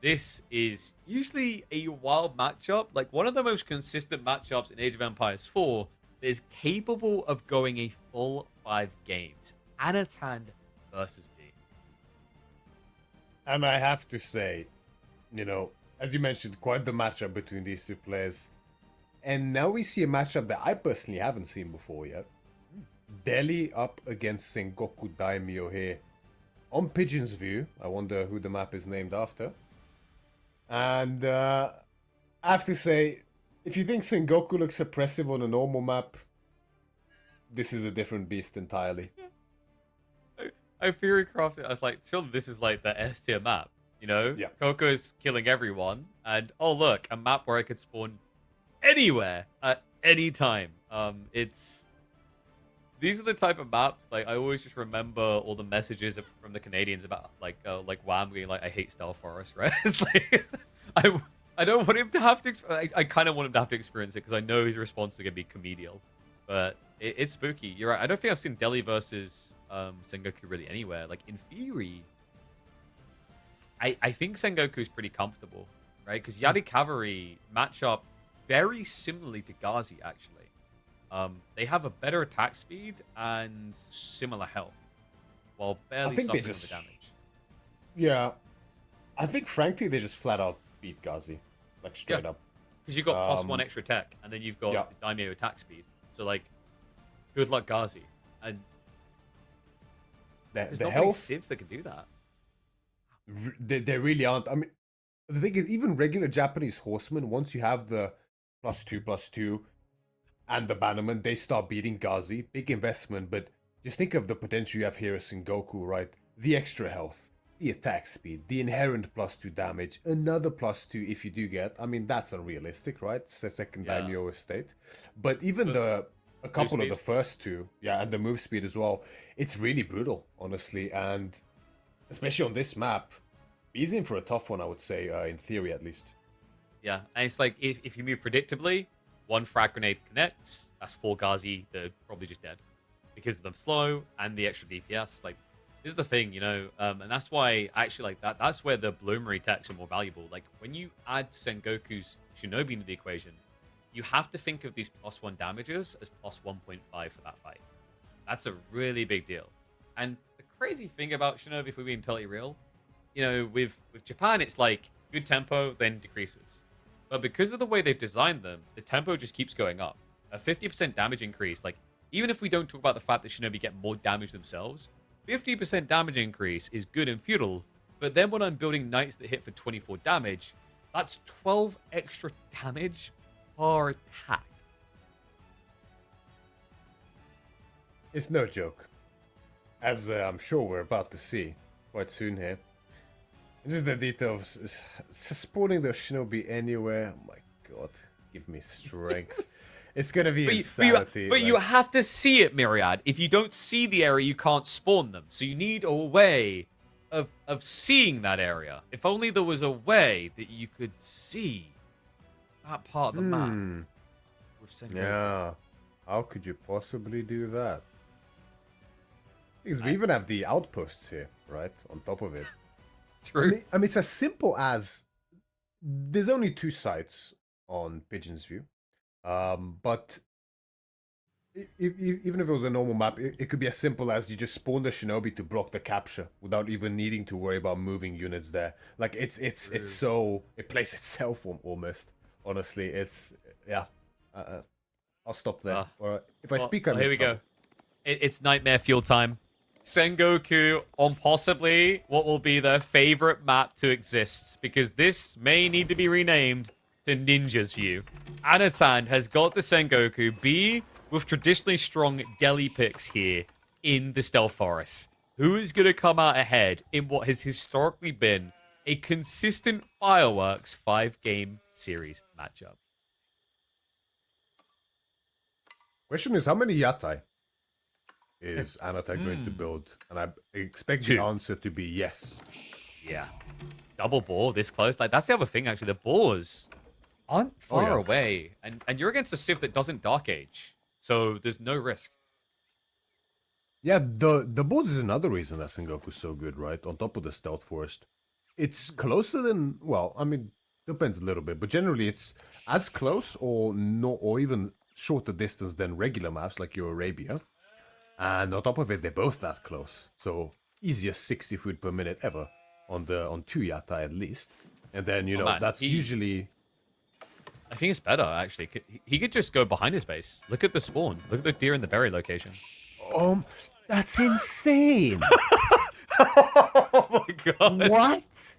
this is usually a wild matchup. Like, one of the most consistent matchups in Age of Empires 4 that is capable of going a full 5 games. Anotand versus B. And I have to say, as you mentioned, quite the matchup between these two players. And now we see a matchup that I personally haven't seen before yet. Delhi up against Sengoku Daimyo here. On Pigeon's view, I wonder who the map is named after. And I have to say, if you think Sengoku looks oppressive on a normal map, this is a different beast entirely. I theory crafted. I was like, surely this is like the S tier map, Yeah. Coco's killing everyone, and oh look, a map where I could spawn anywhere at any time. These are the type of maps, like, I always just remember all the messages from the Canadians about, like Wham being like, I hate Stealth Forest, right? It's like, I don't want him to have to, I kind of want him to have to experience it, because I know his response is going to be comedial. But it's spooky. You're right. I don't think I've seen Delhi versus Sengoku really anywhere. Like, in theory, I think Sengoku is pretty comfortable, right? Because Yadi Cavalry match up very similarly to Ghazi, actually. They have a better attack speed and similar health, while barely suffering the damage. Yeah. I think, frankly, they just flat out beat Ghazi. Like, straight up. Because you've got +1 extra tech, and then you've got the Daimyo attack speed. So, like, good luck, Ghazi. And there's not many civs that can do that. They really aren't. I mean, the thing is, even regular Japanese horsemen, once you have the +2/+2 and the bannerman, they start beating Ghazi. Big investment, but just think of the potential you have here as Sengoku, right? The extra health, the attack speed, the inherent +2 damage, another +2 if you do get. I mean, that's unrealistic, right? It's a second Daimyo estate. But even a couple of the first two, and the move speed as well, it's really brutal, honestly. And especially on this map, he's in for a tough one, I would say, in theory at least. Yeah, and it's like, if you move predictably, 1 frag grenade connects, that's 4 Ghazi that are probably just dead. Because of them slow and the extra DPS. Like, this is the thing, and that's why, actually, like, that's where the bloomery techs are more valuable. Like, when you add Sengoku's Shinobi into the equation, you have to think of these +1 damages as +1.5 for that fight. That's a really big deal. And the crazy thing about Shinobi, if we're being totally real, with Japan, it's like good tempo, then decreases. But because of the way they've designed them, the tempo just keeps going up. A 50% damage increase, like, even if we don't talk about the fact that Shinobi get more damage themselves, 50% damage increase is good in Feudal, but then when I'm building knights that hit for 24 damage, that's 12 extra damage per attack. It's no joke. As I'm sure we're about to see quite soon here. Just the details. Spawning the Shinobi anywhere. Oh my god. Give me strength. It's going to be insanity. But you have to see it, Myriad. If you don't see the area, you can't spawn them. So you need a way of seeing that area. If only there was a way that you could see that part of the map. Yeah. How could you possibly do that? Because we even have the outposts here, right? On top of it. True. I mean, it's as simple as there's only 2 sites on Pigeon's view. But even if it was a normal map, it could be as simple as you just spawn the Shinobi to block the capture without even needing to worry about moving units there. Like, it's so, it plays itself almost. Honestly, it's, yeah. I'll stop there. Or if I speak, here we go. It's nightmare fuel time. Sengoku on possibly what will be their favorite map to exist, because this may need to be renamed to Ninja's View. Anotand has got the Sengoku B with traditionally strong Delhi picks here in the Stealth Forest. Who is going to come out ahead in what has historically been a consistent fireworks 5-game series matchup? Question is, how many Yatai is Anotand going to build? And I expect the answer to be yes. Yeah. Double boar this close. Like, that's the other thing, actually. The boars aren't far away. And you're against a Civ that doesn't Dark Age. So there's no risk. Yeah, the boars is another reason that Sengoku's so good, right? On top of the Stealth Forest. it's closer than, well, I mean, depends a little bit, but generally it's as close or no, or even shorter distance than regular maps like your Arabia. And on top of it, they're both that close. So easiest 60 food per minute ever on 2 Yatai at least. And then, Oh, man, that's usually... I think it's better, actually. He could just go behind his base. Look at the spawn. Look at the deer and the berry locations. That's insane. Oh my god. What?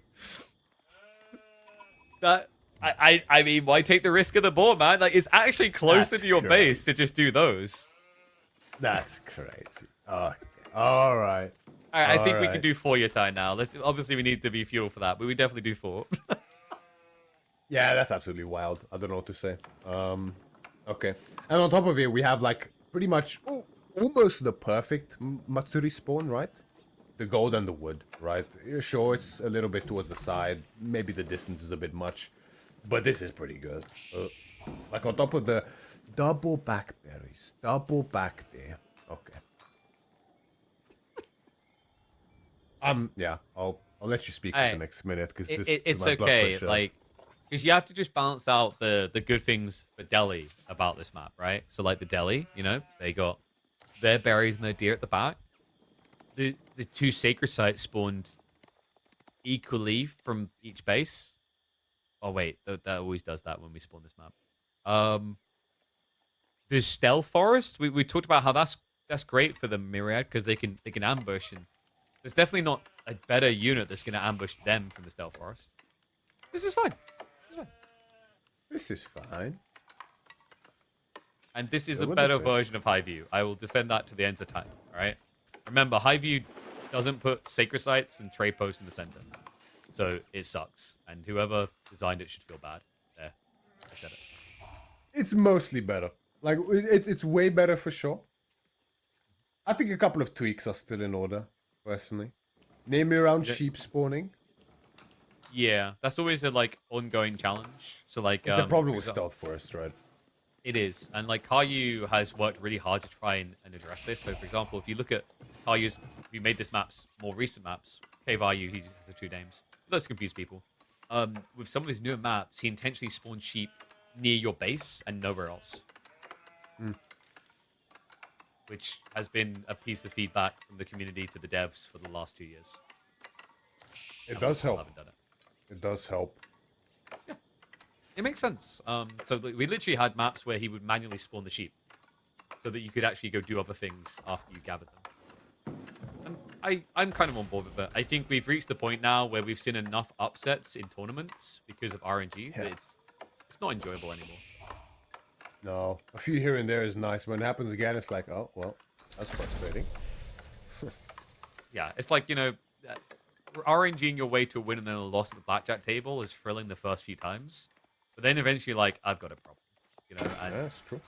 I mean, why take the risk of the board, man? Like, it's actually closer That's to your crazy. base to just do those. That's crazy. Okay. All right. All right, I think we Alright. can do 4 Yatai now. Obviously, we need to be fuel for that, but we definitely do 4. Yeah, that's absolutely wild. I don't know what to say. Okay. And on top of it, we have like pretty much almost the perfect Matsuri spawn, right? The gold and the wood, right? Sure, it's a little bit towards the side. Maybe the distance is a bit much, but this is pretty good. Like on top of the double back berries, double back there. Okay. Yeah, I'll let you speak for the next minute because It's okay, like, because you have to just balance out the good things for Delhi about this map, right? So like the Delhi, they got their berries and their deer at the back. The 2 sacred sites spawned equally from each base. Oh wait, that always does that when we spawn this map. There's stealth forest. We talked about how that's great for the myriad because they can ambush, and there's definitely not a better unit that's gonna ambush them from the stealth forest. This is fine. This is fine. And this is Go a with the better flow. version of High View. I will defend that to the end of time. All right. Remember, High View doesn't put sacred sites and trade posts in the center, so it sucks. And whoever designed it should feel bad. There, I said it. It's mostly better. Like it's way better for sure. I think a couple of tweaks are still in order, personally. Namely around sheep spawning. Yeah, that's always a ongoing challenge. So It's a problem for with example- stealth forest, right? It is, and Caillou has worked really hard to try and address this. So, for example, if you look at Caillou's, we made this maps more recent maps. Caillou, he has the 2 names. Let's confuse people. With some of his newer maps, he intentionally spawns sheep near your base and nowhere else, which has been a piece of feedback from the community to the devs for the last 2 years. It does help. Haven't done it. It does help. It makes sense. So we literally had maps where he would manually spawn the sheep, so that you could actually go do other things after you gathered them. And I'm kind of on board with it. I think we've reached the point now where we've seen enough upsets in tournaments because of RNG that it's not enjoyable anymore. No, a few here and there is nice. When it happens again, it's like, oh well, that's frustrating. Yeah, it's like RNGing your way to a win and then a loss at the blackjack table is thrilling the first few times, but then eventually, I've got a problem, and Yeah, that's true.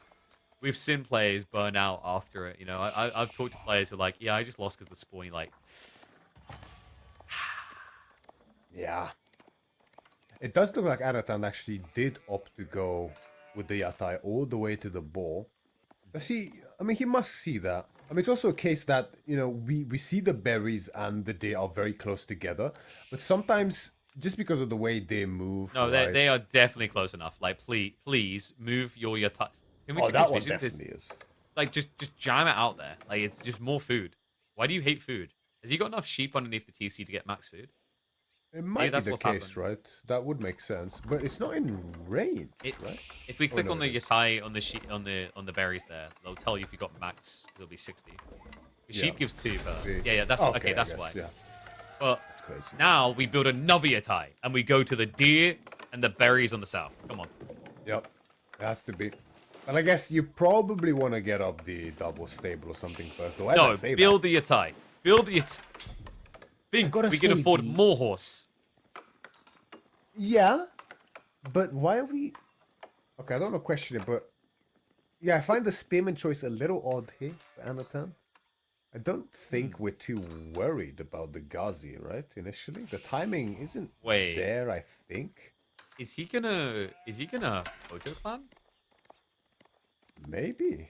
we've seen players burn out after it. I've talked to players who are like, yeah, I just lost because the spawn. Yeah. It does look like Anotand actually did opt to go with the Yatai all the way to the ball. Does he? I mean, he must see that. I mean, it's also a case that, we see the berries and the deer are very close together, but sometimes, just because of the way they move... No, right? they are definitely close enough. Please move your Yatai. Can we Oh, check that this one vision? definitely is. Just jam it out there. It's just more food. Why do you hate food? Has he got enough sheep underneath the TC to get max food? It might be that's the what's case, happened. right? That would make sense, but it's not in range, right? If we click no, on the it is. Yatai on the sheep on the berries there, they'll tell you if you got max. It'll be 60. The sheep Yeah. gives 2 per. See? Yeah, that's Okay, okay. I That's guess, why. Yeah, But that's crazy. now we build another Yatai and we go to the deer and the berries on the south. Come on. Yep, it has to be. And I guess you probably want to get up the double stable or something first. Though, as I No, say build the Yatai. Build the Yatai. Think gotta we can say afford the- more horse. Yeah, but why are we... Okay, I don't want to question it, but... Yeah, I find the spearman choice a little odd here for Anotand. I don't think we're too worried about the Ghazi, right, initially? The timing isn't Wait. there, I think. Is he gonna Hojo clan? Maybe.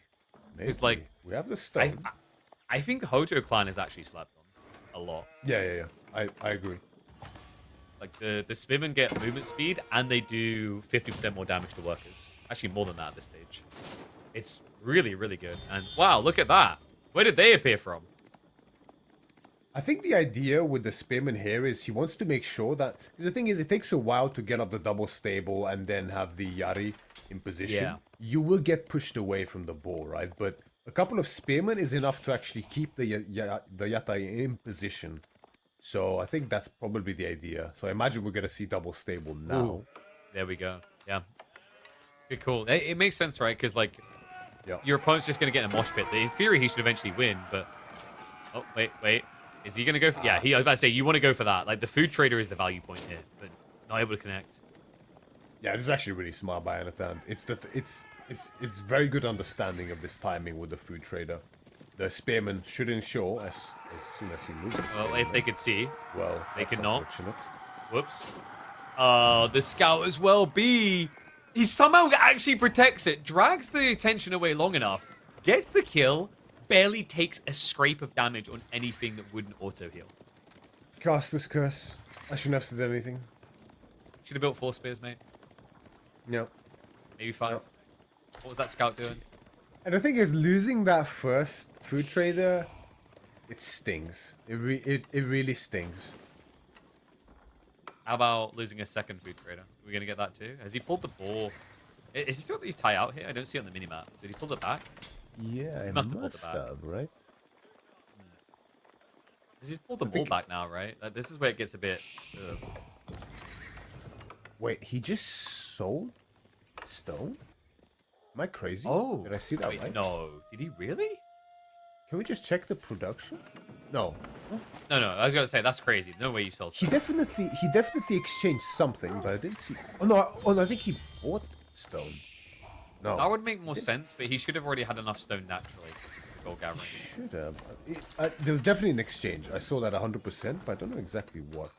Maybe. It's like- we have the stone. I think Hojo clan is actually slept on a lot. Yeah. I agree. Like the spearmen get movement speed and they do 50% more damage to workers. Actually, more than that at this stage. It's really, really good. And wow, look at that. Where did they appear from? I think the idea with the spearman here is he wants to make sure that, because the thing is, it takes a while to get up the double stable and then have the Yari in position. Yeah. You will get pushed away from the ball, right? But a couple of spearmen is enough to actually keep the Yatai in position. So I think that's probably the idea. So I imagine we're going to see double stable now. Ooh. There we go. Yeah. Good call. It makes sense, right? Because, like, your opponent's just going to get in a mosh pit. In theory, he should eventually win, but... Oh, wait. Is he going to go for... Yeah, I was about to say, you want to go for that. Like, the food trader is the value point here, but not able to connect. Yeah, this is actually really smart by Anotand. It's very good understanding of this timing with the food trader. The spearman should ensure as soon as he moves the spearman. Well, if they could see. Well, they could not. Unfortunate. Whoops. The scout as well. B. He somehow actually protects it, drags the attention away long enough, gets the kill, barely takes a scrape of damage on anything that wouldn't auto heal. Caster's curse. I shouldn't have said anything. Should have built 4 spears, mate. No. Maybe 5. No. What was that scout doing? And the thing is, losing that first food trader, it stings. It really stings. How about losing a second food trader? Are we going to get that too? Has he pulled the ball? Is he still got the tie out here? I don't see it on the minimap. So did he pull it back? Yeah, he must have pulled it back. Right? He's pulled the ball back now, right? This is where it gets a bit... Wait, he just sold stone? Am I crazy? Oh. Did I see that right? No. Did he really? Can we just check the production? No. No, I was going to say, that's crazy. No way you sell stone. He definitely exchanged something, but I didn't see... Oh, no, I think he bought stone. No. That would make more sense, but he should have already had enough stone naturally. Gold gathering. Should have. There was definitely an exchange. I saw that 100%, but I don't know exactly what.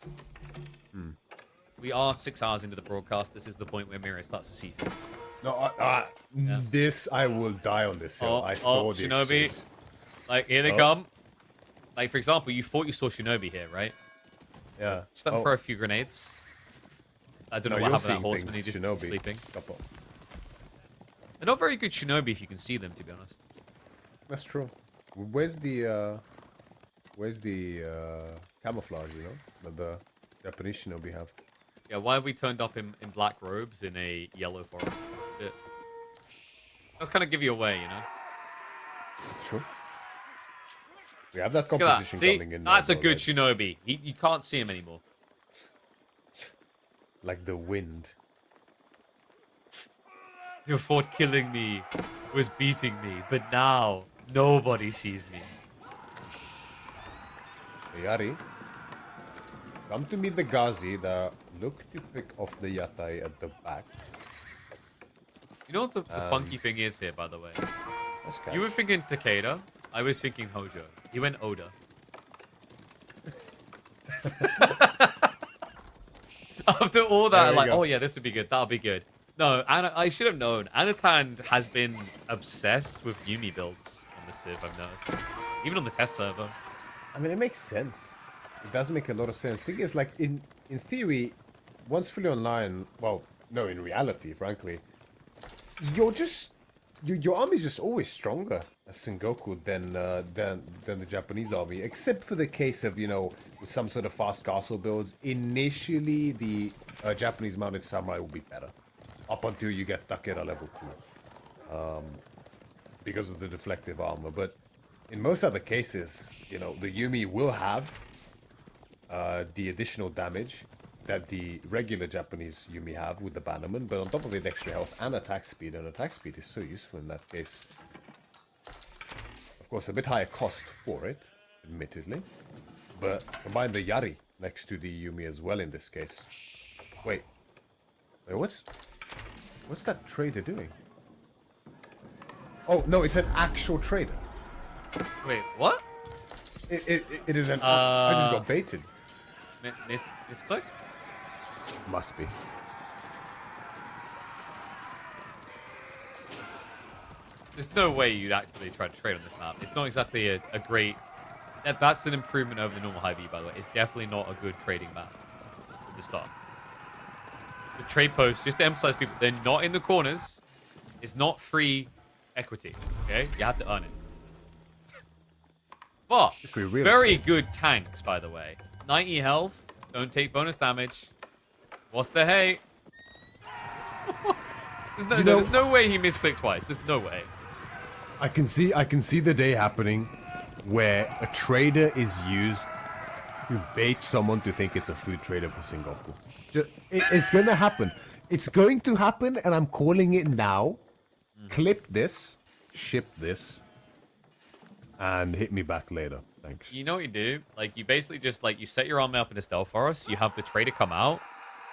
We are 6 hours into the broadcast. This is the point where Mira starts to see things. No, this, I will die on this hill. I saw the Shinobi. exchange. Like, here they come. Like, for example, you thought you saw Shinobi here, right? Yeah. Just let him throw a few grenades. I don't know what happened to that horseman. He's just Shinobi. Sleeping. They're not very good Shinobi if you can see them, to be honest. That's true. Where's the camouflage, you know, that the Japanese Shinobi have? Yeah, why have we turned up in black robes in a yellow forest? That's a bit... That's kind of give you away, you know? That's true. We have that composition coming in. That's a good Shinobi. You can't see him anymore. Like the wind. You thought killing me was beating me, but now nobody sees me. Yari, come to meet the Ghazi that look to pick off the Yatai at the back. You know what the funky thing is here, by the way? You were thinking Takeda. I was thinking Hojo. He went Oda. After all that, like, oh yeah, this would be good. That'll be good. No, I should have known. Anotand has been obsessed with Yumi builds on the Civ, I've noticed. Even on the test server. I mean, it makes sense. It does make a lot of sense. Thing is, like, in theory, once fully online, well, no, in reality, frankly, you're just... Your army's just always stronger as Sengoku than the Japanese army, except for the case of, you know, with some sort of fast castle builds. Initially, the Japanese mounted samurai will be better, up until you get Takeda level 2, because of the deflective armor. But in most other cases, you know, the Yumi will have the additional damage that the regular Japanese Yumi have with the Bannerman, but on top of it, extra health and attack speed, and attack speed is so useful in that case. Of course, a bit higher cost for it, admittedly, but combine the Yari next to the Yumi as well in this case. Wait, what's that trader doing? Oh, no, it's an actual trader. Wait, what? It is an... I just got baited. Misclick? Must be. There's no way you'd actually try to trade on this map. It's not exactly a great... That's an improvement over the normal high V, by the way. It's definitely not a good trading map. the start. The trade posts, just to emphasize people, they're not in the corners. It's not free equity, okay? You have to earn it. But very good tanks, by the way. 90 health, don't take bonus damage. What's the hate? There's no way he misclicked twice. There's no way. I can see the day happening where a trader is used to bait someone to think it's a food trader for Sengoku. It's gonna happen. It's going to happen, and I'm calling it now. Clip this, ship this, and hit me back later. Thanks. You know what you do? Like, you basically just, like, you set your army up in a stealth forest, you have the trader come out,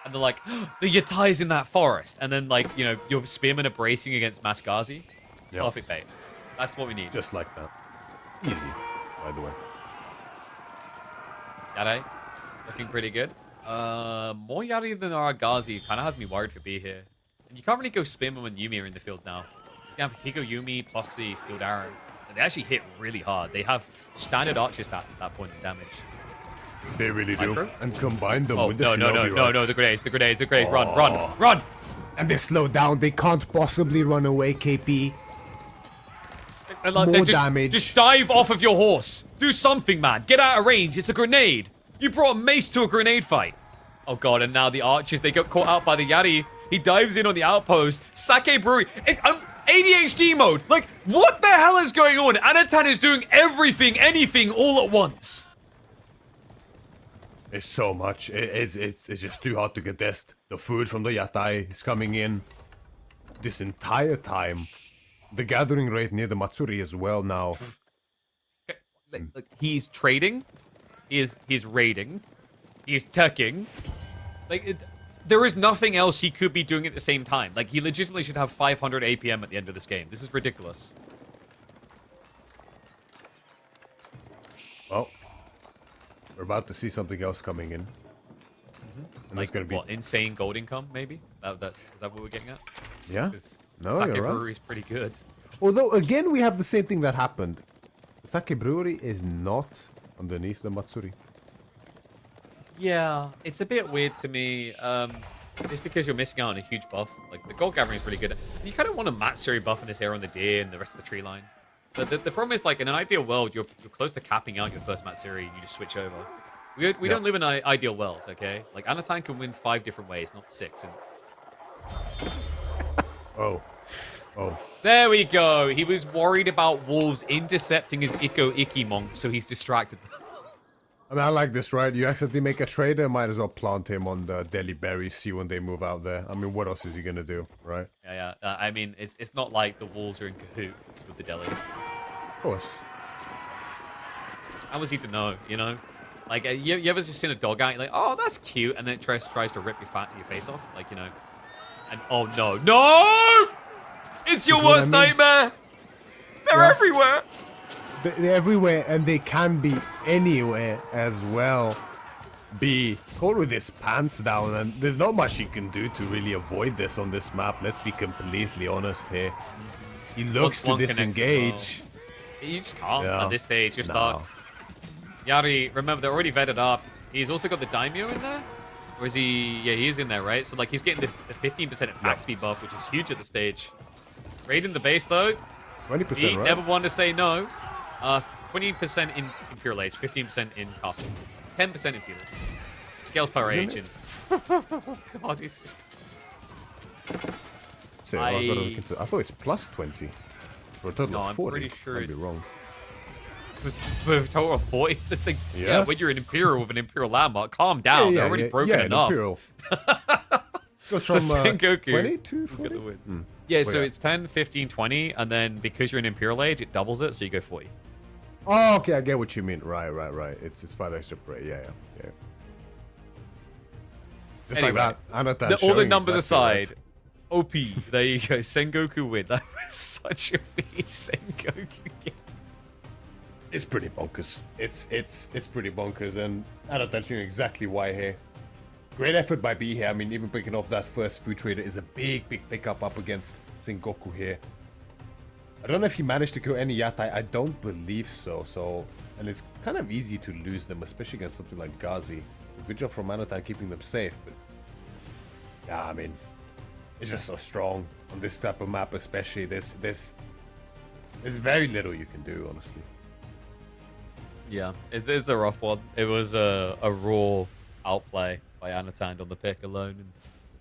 and they're like, oh, the Yatai's in that forest. And then, like, you know, your spearmen are bracing against Masgazi. Yep. Perfect bait. That's what we need. Just like that. Easy, by the way. Yare, looking pretty good. More Yare than Aragazi kind of has me worried for B here. And you can't really go spearmen when Yumi are in the field now. You can have Higo Yumi plus the Steel Arrow. They actually hit really hard. They have standard archer stats at that point in damage. They really do. Micro? And combine them with the no, the grenades, Oh. run! And they slow down. They can't possibly run away, KP. More damage. Just dive off of your horse. Do something, man. Get out of range. It's a grenade. You brought a mace to a grenade fight. Oh, God. And now the archers, they got caught out by the Yari. He dives in on the outpost. Sake Brewery. It's ADHD mode. Like, what the hell is going on? Anotand is doing everything, anything, all at once. It's so much. It's just too hard to contest. The food from the Yatai is coming in this entire time. The gathering rate near the Matsuri as well now. Like, he's trading. He's raiding. He's teching. Like, there is nothing else he could be doing at the same time. Like, he legitimately should have 500 APM at the end of this game. This is ridiculous. Well, we're about to see something else coming in. And Like, it's gonna be what, insane gold income, maybe? Is that what we're getting at? Yeah. No, Sake you're Brewery right. is pretty good. Although, again, we have the same thing that happened. The Sake Brewery is not underneath the Matsuri. Yeah, it's a bit weird to me. Just because you're missing out on a huge buff. Like, the gold gathering is really good. And you kind of want a Matsuri buff in this area on the deer and the rest of the tree line. But the problem is, like, in an ideal world, you're close to capping out your first Matsuri, you just switch over. We don't live in an ideal world, okay? Like, Anotand can win 5 different ways, not 6. And Oh. there we go. He was worried about wolves intercepting his Ikko monk, so he's distracted them. I mean, I like this, right? You accidentally make a trader, might as well plant him on the Delhi Berries, see when they move out there. I mean, what else is he gonna do, right? Yeah. I mean, it's not like the wolves are in cahoots with the Delhi. Of course. How was he to know, you know? Like, you ever just seen a dog out, you're like, oh, that's cute, and then it tries to rip your face off? Like, you know. And, oh, no. No! It's your worst nightmare! They're everywhere! They're everywhere, and they can be anywhere as well. B, caught with his pants down, and there's not much you can do to really avoid this on this map. Let's be completely honest here. He looks to disengage. Well. You just can't at this stage. You're stuck. Yari, remember, they're already vetted up. He's also got the Daimyo in there? Or is he... Yeah, he is in there, right? So, like, he's getting the 15% attack speed buff, which is huge at the stage. Raiding the base, though. 20%, He right? never wanted to say no. 20% in Imperial Age, 15% in Castle, 10% in Feudal. Scales per age. And... oh, God, he's just... So, I thought it's plus 20. For a total of 40. I'm pretty sure I'd be wrong. For a total of 40? Yeah, when you're an Imperial with an Imperial landmark, calm down. They're already broken enough. Imperial. Goes So from Sengoku 20 to 40? Yeah, so it's 10, 15, 20, and then because you're in Imperial Age, it doubles it, so you go 40. Oh, okay, I get what you mean. Right. It's 5 extra per. Yeah. Just Anyway, like that. Anotand all the showing numbers exactly aside, OP, there you go. Sengoku win. That was such a big Sengoku game. It's pretty bonkers. It's pretty bonkers, and Anotand showing exactly why here. Great effort by B here. I mean, even picking off that first food trader is a big pickup up against Sengoku here. I don't know if he managed to kill any Yatai. I don't believe so. And it's kind of easy to lose them, especially against something like Ghazi. Good job from Anotand keeping them safe, but yeah, I mean, it's just so strong on this type of map, especially. There's very little you can do, honestly. Yeah, it's a rough one. It was a raw outplay by Anotand on the pick alone, and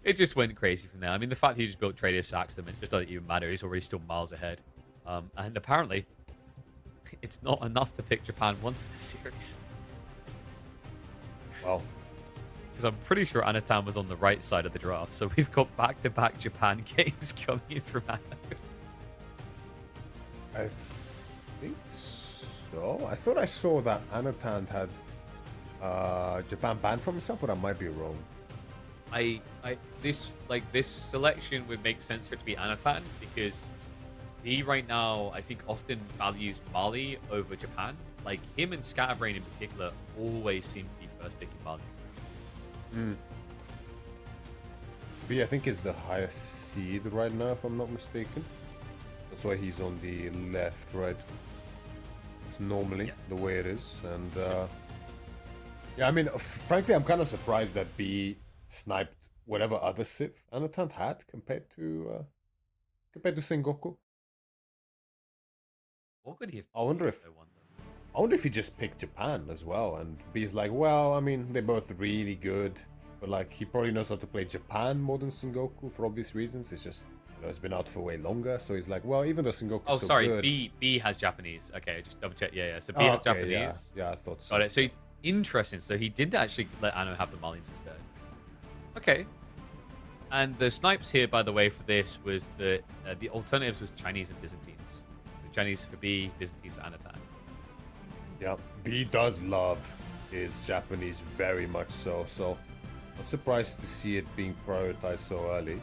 it just went crazy from there. I mean, the fact he just built Trader sacks them, it just doesn't even matter. He's already still miles ahead. And apparently, it's not enough to pick Japan once in a series. Wow. Because I'm pretty sure Anotand was on the right side of the draft, so we've got back-to-back Japan games coming in from Anno. I think so. I thought I saw that Anotand had Japan banned from himself, but I might be wrong. This selection would make sense for it to be Anotand because he right now I think often values Mali over Japan. Like him and Scatterbrain in particular always seem to be first picking Mali. B, I think, is the highest seed right now, if I'm not mistaken. That's why he's on the left, right? It's normally the way it is. And yeah, I mean, frankly, I'm kind of surprised that B sniped whatever other Civ Anotand had compared to Sengoku. What could he have? I wonder if he just picked Japan as well, and B's like, well, I mean, they're both really good, but like he probably knows how to play Japan more than Sengoku for obvious reasons. It's just, you know, it's been out for way longer, so he's like, well, even though Sengoku's so good... B has Japanese. Okay, just double check. Yeah. So B has Japanese. Yeah, I thought so. Got it. So interesting. So he did actually let Anno have the Malians instead. Okay. And the snipes here, by the way, for this was the alternatives was Chinese and Byzantines. The Chinese for B, Byzantines for Anotand. Yeah, B does love his Japanese very much so. So not surprised to see it being prioritized so early.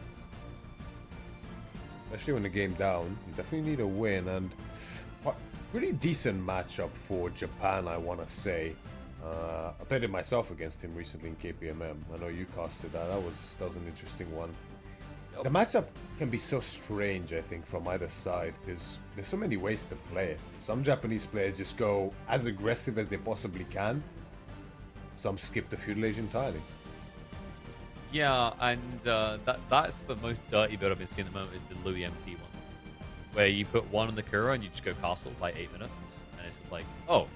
Especially when the game down, you definitely need a win, and pretty decent matchup for Japan, I want to say. I played it myself against him recently in KPMM. I know you casted that. That was an interesting one. The matchup can be so strange, I think, from either side, because there's so many ways to play it. Some Japanese players just go as aggressive as they possibly can. Some skip the feudal age entirely. Yeah, and that's the most dirty build I've been seeing at the moment is the Louis MT one. Where you put one on the Kura and you just go castle by 8 minutes. And it's just like, oh,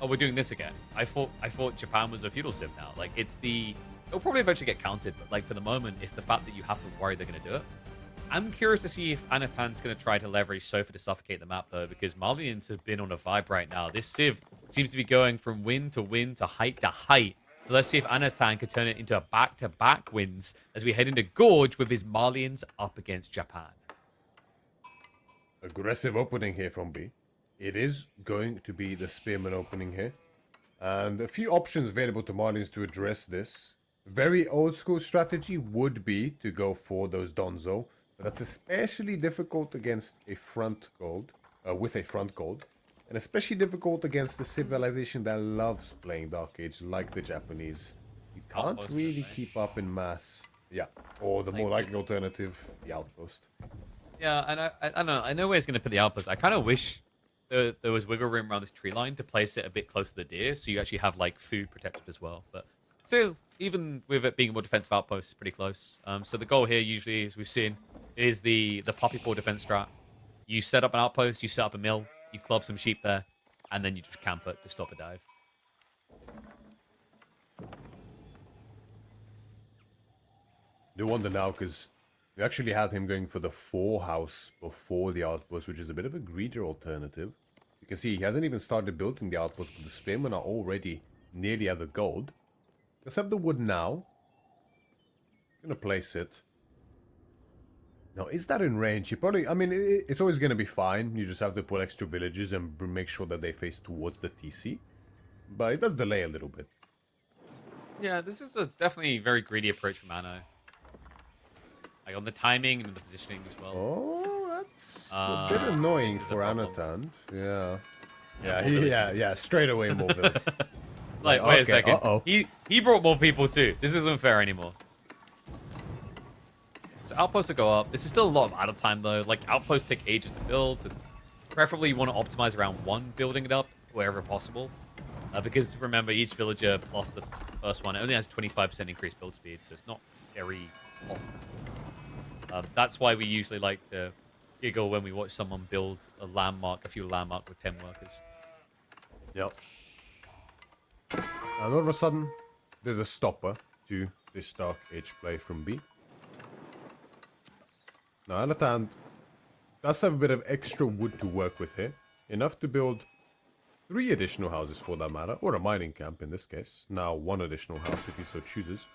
we're doing this again. I thought Japan was a feudal civ now. Like, it'll probably eventually get counted, but like for the moment, it's the fact that you have to worry they're going to do it. I'm curious to see if Anotand's going to try to leverage Sofa to suffocate the map, though, because Malians have been on a vibe right now. This civ seems to be going from win to height to height. So let's see if Anotand can turn it into a back-to-back wins as we head into Gorge with his Malians up against Japan. Aggressive opening here from B. It is going to be the Spearman opening here. And a few options available to Malians to address this. Very old school strategy would be to go for those Donzo. But that's especially difficult against a front gold, with a front gold. And especially difficult against the civilization that loves playing Dark Age, like the Japanese. You can't really keep up in mass. Yeah, or the more likely alternative, the Outpost. Yeah, and I don't know. I know where he's going to put the Outpost. I kind of wish there was wiggle room around this tree line to place it a bit close to the deer, so you actually have like food protected as well. But still, even with it being a more defensive outpost, it's pretty close. So the goal here usually, as we've seen, is the poppy paw defense strat. You set up an outpost, you set up a mill, you club some sheep there, and then you just camp it to stop a dive. No wonder now, because we actually had him going for the 4 house before the outpost, which is a bit of a greedier alternative. You can see he hasn't even started building the outpost, but the spearmen are already nearly at the gold. Let's have the wood now. Gonna place it. Now, is that in range? You probably, I mean, it's always gonna be fine. You just have to put extra villages and make sure that they face towards the TC. But it does delay a little bit. Yeah, this is a definitely very greedy approach from Anno. Like on the timing and the positioning as well. Oh, that's a bit annoying for Anotand. Yeah. Yeah, straight away more villas. Like, wait a second. He brought more people too. This isn't fair anymore. So outposts will go up. This is still a lot of idle time though. Like outposts take ages to build, and preferably you want to optimize around one building it up wherever possible. Because remember, each villager plus the first one. It only has 25% increased build speed, so it's not very hot. That's why we usually like to giggle when we watch someone build a few landmark with 10 workers. Yep. And all of a sudden, there's a stopper to this Dark Age play from B. Now, Anotand does have a bit of extra wood to work with here. Enough to build 3 additional houses for that matter, or a mining camp in this case. Now 1 additional house if he so chooses.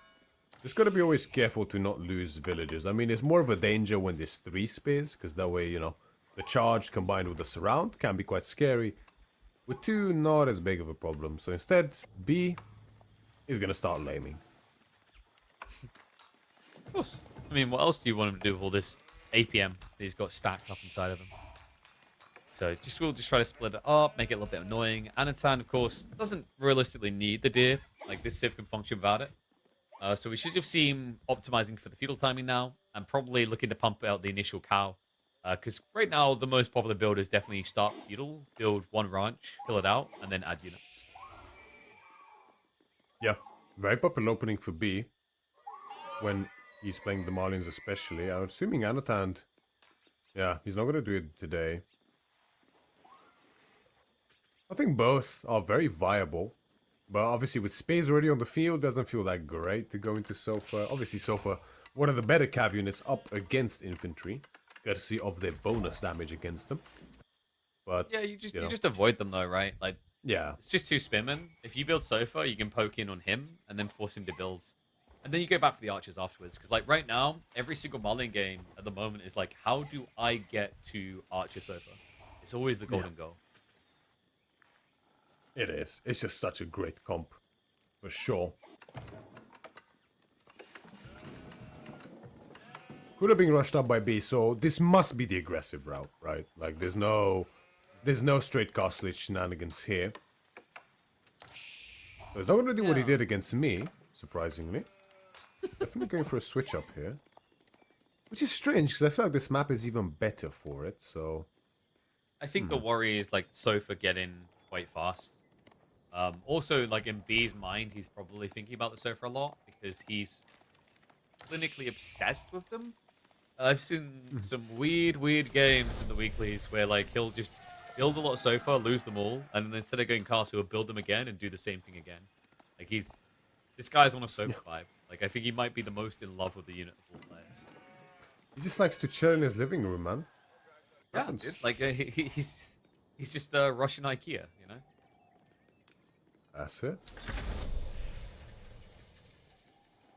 Just gotta be always careful to not lose villages. I mean, it's more of a danger when there's 3 spares, because that way, you know, the charge combined with the surround can be quite scary. With 2, not as big of a problem. So instead, B is gonna start laming. Of course. I mean, what else do you want him to do with all this APM that he's got stacked up inside of him? So we'll just try to split it up, make it a little bit annoying. Anotand, of course, doesn't realistically need the deer. Like, this civ can function without it. So we should just see him optimizing for the feudal timing now, and probably looking to pump out the initial cow. Because right now, the most popular build is definitely start feudal, build 1 ranch, fill it out, and then add units. Yeah, very popular opening for B. When he's playing the Marlians especially. I'm assuming Anotand, yeah, he's not going to do it today. I think both are very viable. But obviously with space already on the field, doesn't feel that great to go into Sofa. Obviously Sofa, one of the better cav units up against infantry. Courtesy of their bonus damage against them. But yeah, you just avoid them though, right? Like, yeah, it's just 2 spinmen. If you build Sofa, you can poke in on him and then force him to build. And then you go back for the archers afterwards. Because like right now, every single Marlin game at the moment is like, how do I get to archer Sofa? It's always the golden goal. It is. It's just such a great comp. For sure. Could have been rushed up by B, so this must be the aggressive route, right? Like, there's no straight castle shenanigans here. So he's not going to do what he did against me, surprisingly. Definitely going for a switch up here. Which is strange, because I feel like this map is even better for it, so... I think the worry is, like, Sofa getting quite fast. Also, like, in B's mind, he's probably thinking about the Sofa a lot, because he's clinically obsessed with them. I've seen some weird games in the weeklies where, like, he'll just build a lot of Sofa, lose them all, and then instead of going castle, he'll build them again and do the same thing again. Like, this guy's on a Sofa vibe. Like, I think he might be the most in love with the unit of all players. He just likes to chill in his living room, man. Yeah, dude, like, he's just Russian IKEA, you know? That's it.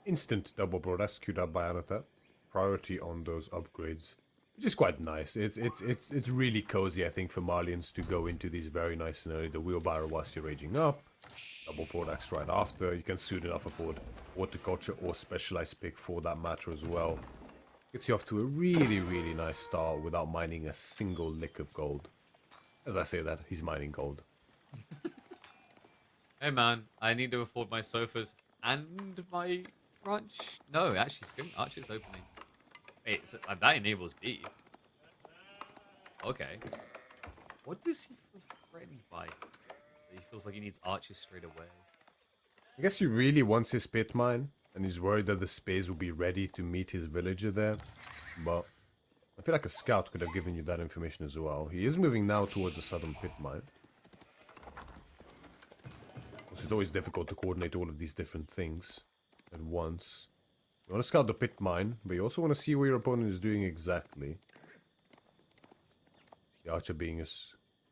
Instant double broadcast queued up by Anotand. Priority on those upgrades, which is quite nice. It's really cozy, I think, for Marlians to go into these very nice and early. The wheelbarrow whilst you're raging up, double broadcast right after. You can soon enough afford horticulture or specialized pick for that matter as well. Gets you off to a really nice start without mining a single lick of gold. As I say that, he's mining gold. Hey man, I need to afford my sofas and my ranch. No, actually, Scream Archer's opening. Wait, so, that enables B. Okay. What does he feel threatened by? He feels like he needs archers straight away. I guess he really wants his pit mine, and he's worried that the space will be ready to meet his villager there. But I feel like a scout could have given you that information as well. He is moving now towards the southern pit mine. It's always difficult to coordinate all of these different things at once. You want to scout the pit mine, but you also want to see what your opponent is doing exactly. The archer being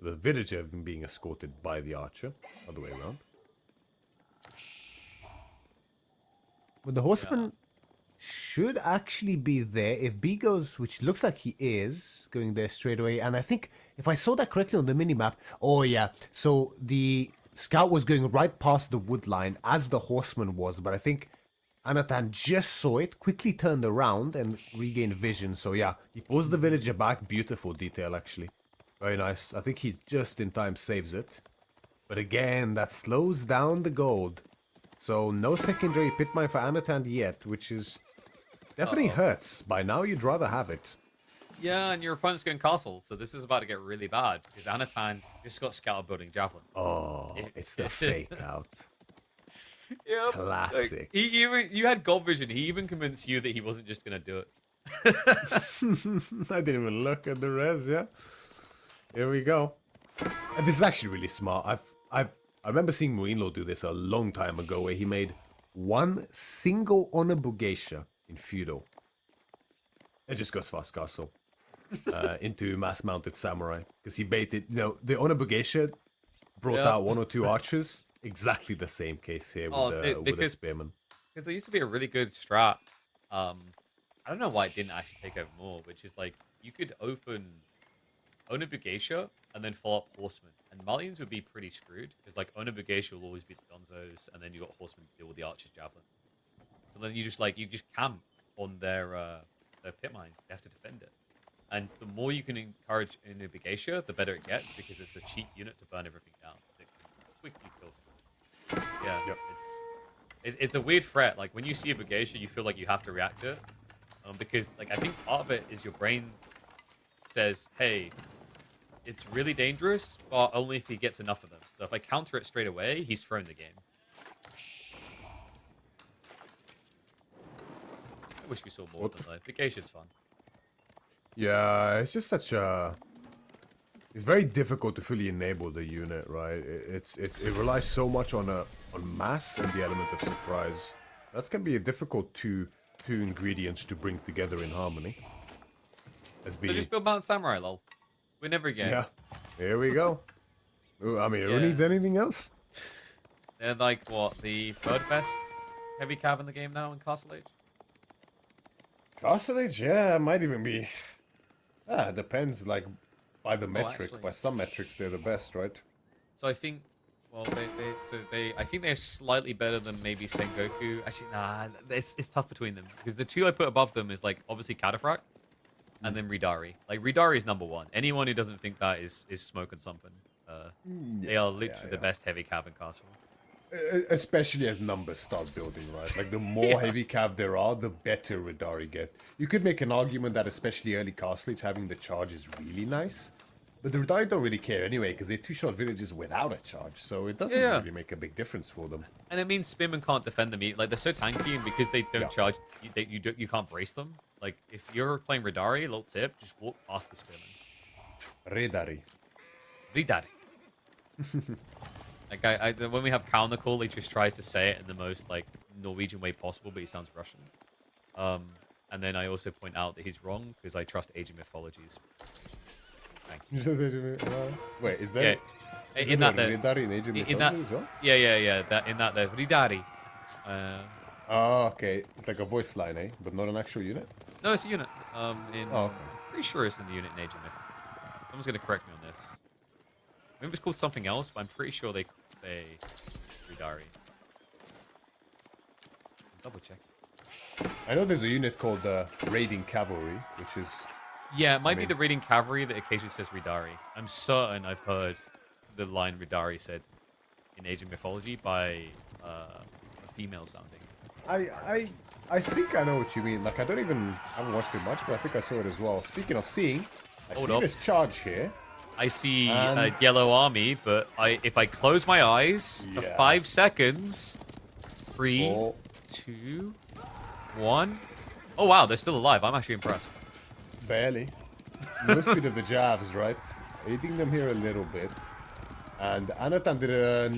the villager being escorted by the archer, other way around. But the horseman should actually be there if B goes, which looks like he is going there straight away. And I think if I saw that correctly on the minimap, oh yeah, so the scout was going right past the wood line as the horseman was, but I think Anotand just saw it, quickly turned around and regained vision. So yeah, he pulls the villager back. Beautiful detail, actually. Very nice. I think he just in time saves it. But again, that slows down the gold. So no secondary pit mine for Anotand yet, which is definitely hurts. By now, you'd rather have it. Yeah, and your opponent's going castle, so this is about to get really bad because Anotand just got scout building javelin. Oh, it's the fake out. Yep. Classic. Like, you had gold vision. He even convinced you that he wasn't just gonna do it. I didn't even look at the res, yeah. Here we go. And this is actually really smart. I remember seeing Muinlo do this a long time ago where he made one single Honorable Geisha in Feudal. It just goes fast castle. Into mass-mounted samurai. Because he baited, the Honorable Geisha brought out one or two archers. Exactly the same case here with the spearman. Because there used to be a really good strat. I don't know why it didn't actually take over more, which is like you could open Onabugeisha and then follow up Horseman. And Malians would be pretty screwed because like Onabugeisha will always be the Gonzos, and then you got Horseman to deal with the Archer's Javelin. So then you just camp on their pit mine. They have to defend it. And the more you can encourage Onabugeisha, the better it gets because it's a cheap unit to burn everything down. It can quickly kill things. Yeah, yep. It's a weird threat. Like when you see a Bugeisha, you feel like you have to react to it. Because like I think part of it is your brain says, hey, it's really dangerous, but only if he gets enough of them. So if I counter it straight away, he's thrown the game. I wish we saw more of them though. Bugeisha's fun. Yeah, it's just such a... It's very difficult to fully enable the unit, right? It relies so much on mass and the element of surprise. That can be a difficult two ingredients to bring together in harmony. So just build Mount Samurai, lol. We never again. Yeah, here we go. Ooh, I mean, who needs anything else? They're like, what, the third best heavy cav in the game now in Castle Age? Castle Age, yeah, might even be... it depends, like, by the metric. Actually, by some metrics, they're the best, right? So I think... Well, I think they're slightly better than maybe Sengoku. Actually, nah, it's tough between them because the two I put above them is like obviously Cataphract and then Ridari. Like Ridari is number one. Anyone who doesn't think that is smoking something. They are literally the best heavy cav in Castle. Especially as numbers start building, right? Like the more heavy cav there are, the better Ridari get. You could make an argument that especially early Castle Age having the charge is really nice. But the Ridari don't really care anyway, because they're two-shot villages without a charge, so it doesn't really make a big difference for them. And it means Spearmen can't defend them. Like, they're so tanky, and because they don't charge, you can't brace them. Like, if you're playing Ridari, little tip, just walk past the Spearmen. Ridari. Like, when we have counter call, he just tries to say it in the most, like, Norwegian way possible, but he sounds Russian. And then I also point out that he's wrong, because I trust aging mythologies. Wait, is that in that Ridari in Age of Mythology as well? Yeah. That Ridari. Okay. It's like a voice line, eh? But not an actual unit? No, it's a unit. okay. Pretty sure it's in the unit in Age of Myth. Someone's gonna correct me on this. Maybe it's called something else, but I'm pretty sure they say Ridari. Double check. I know there's a unit called Raiding Cavalry, which is... Yeah, it might be the Raiding Cavalry that occasionally says Ridari. I'm certain I've heard the line Ridari said in Age of Mythology by a female sounding. I think I know what you mean. Like, I haven't watched it much, but I think I saw it as well. Speaking of seeing, I see this charge here. I see a yellow army, but if I close my eyes for 5 seconds, 3, 2, 1. Oh wow, they're still alive. I'm actually impressed. Barely. No speed of the Javs, right? Aiding them here a little bit. And Anotand did a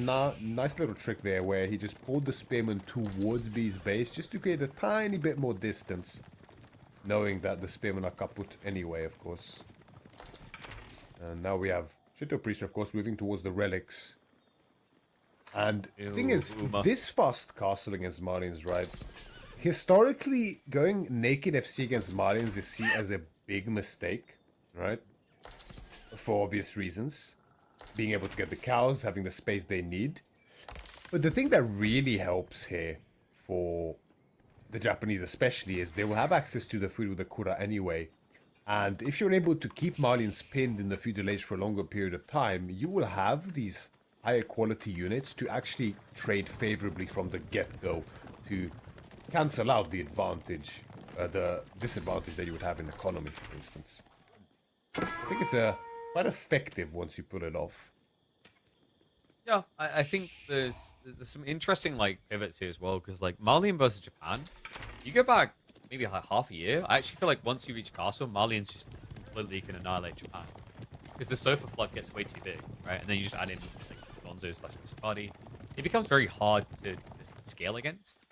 nice little trick there where he just pulled the Spearman towards B's base just to create a tiny bit more distance. Knowing that the Spearmen are kaput anyway, of course. And now we have Shito Priest, of course, moving towards the relics. And the thing is, this fast castle against Marines, right? Historically, going naked FC against Marines is seen as a big mistake, right? For obvious reasons. Being able to get the cows, having the space they need. But the thing that really helps here, for the Japanese especially, is they will have access to the food with the Kura anyway. And if you're able to keep Malians pinned in the feudal age for a longer period of time, you will have these higher quality units to actually trade favorably from the get-go to cancel out the disadvantage that you would have in economy, for instance. I think it's quite effective once you pull it off. Yeah, I think there's some interesting like pivots here as well because like Malian versus Japan, you go back maybe like half a year. I actually feel like once you reach Castle, Malians just completely can annihilate Japan because the sofa flood gets way too big, right? And then you just add in like Gonzo slash Muscati. It becomes very hard to scale against.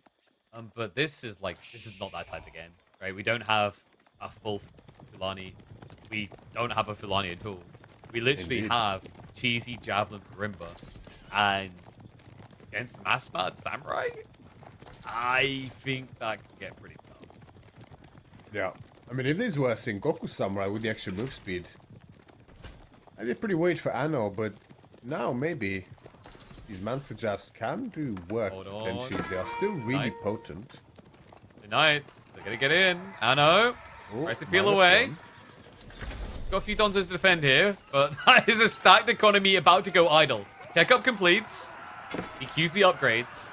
But this is not that type of game, right? We don't have a full Fulani. We don't have a Fulani at all. We literally Indeed. have cheesy Javelin Farimba. And against Massmart Samurai, I think that could get pretty tough. Yeah. I mean, if this were Sengoku Samurai with the extra move speed, I'd be pretty worried for Anno, but now maybe these Mancer Javs can do work Hold on. potentially. They are still really Nice. potent. The Knights, they're going to get in. Anno, Oh, tries to peel minus away. one. He's got a few Donzos to defend here, but that is a stacked economy about to go idle. Tech-up completes. He queues the upgrades.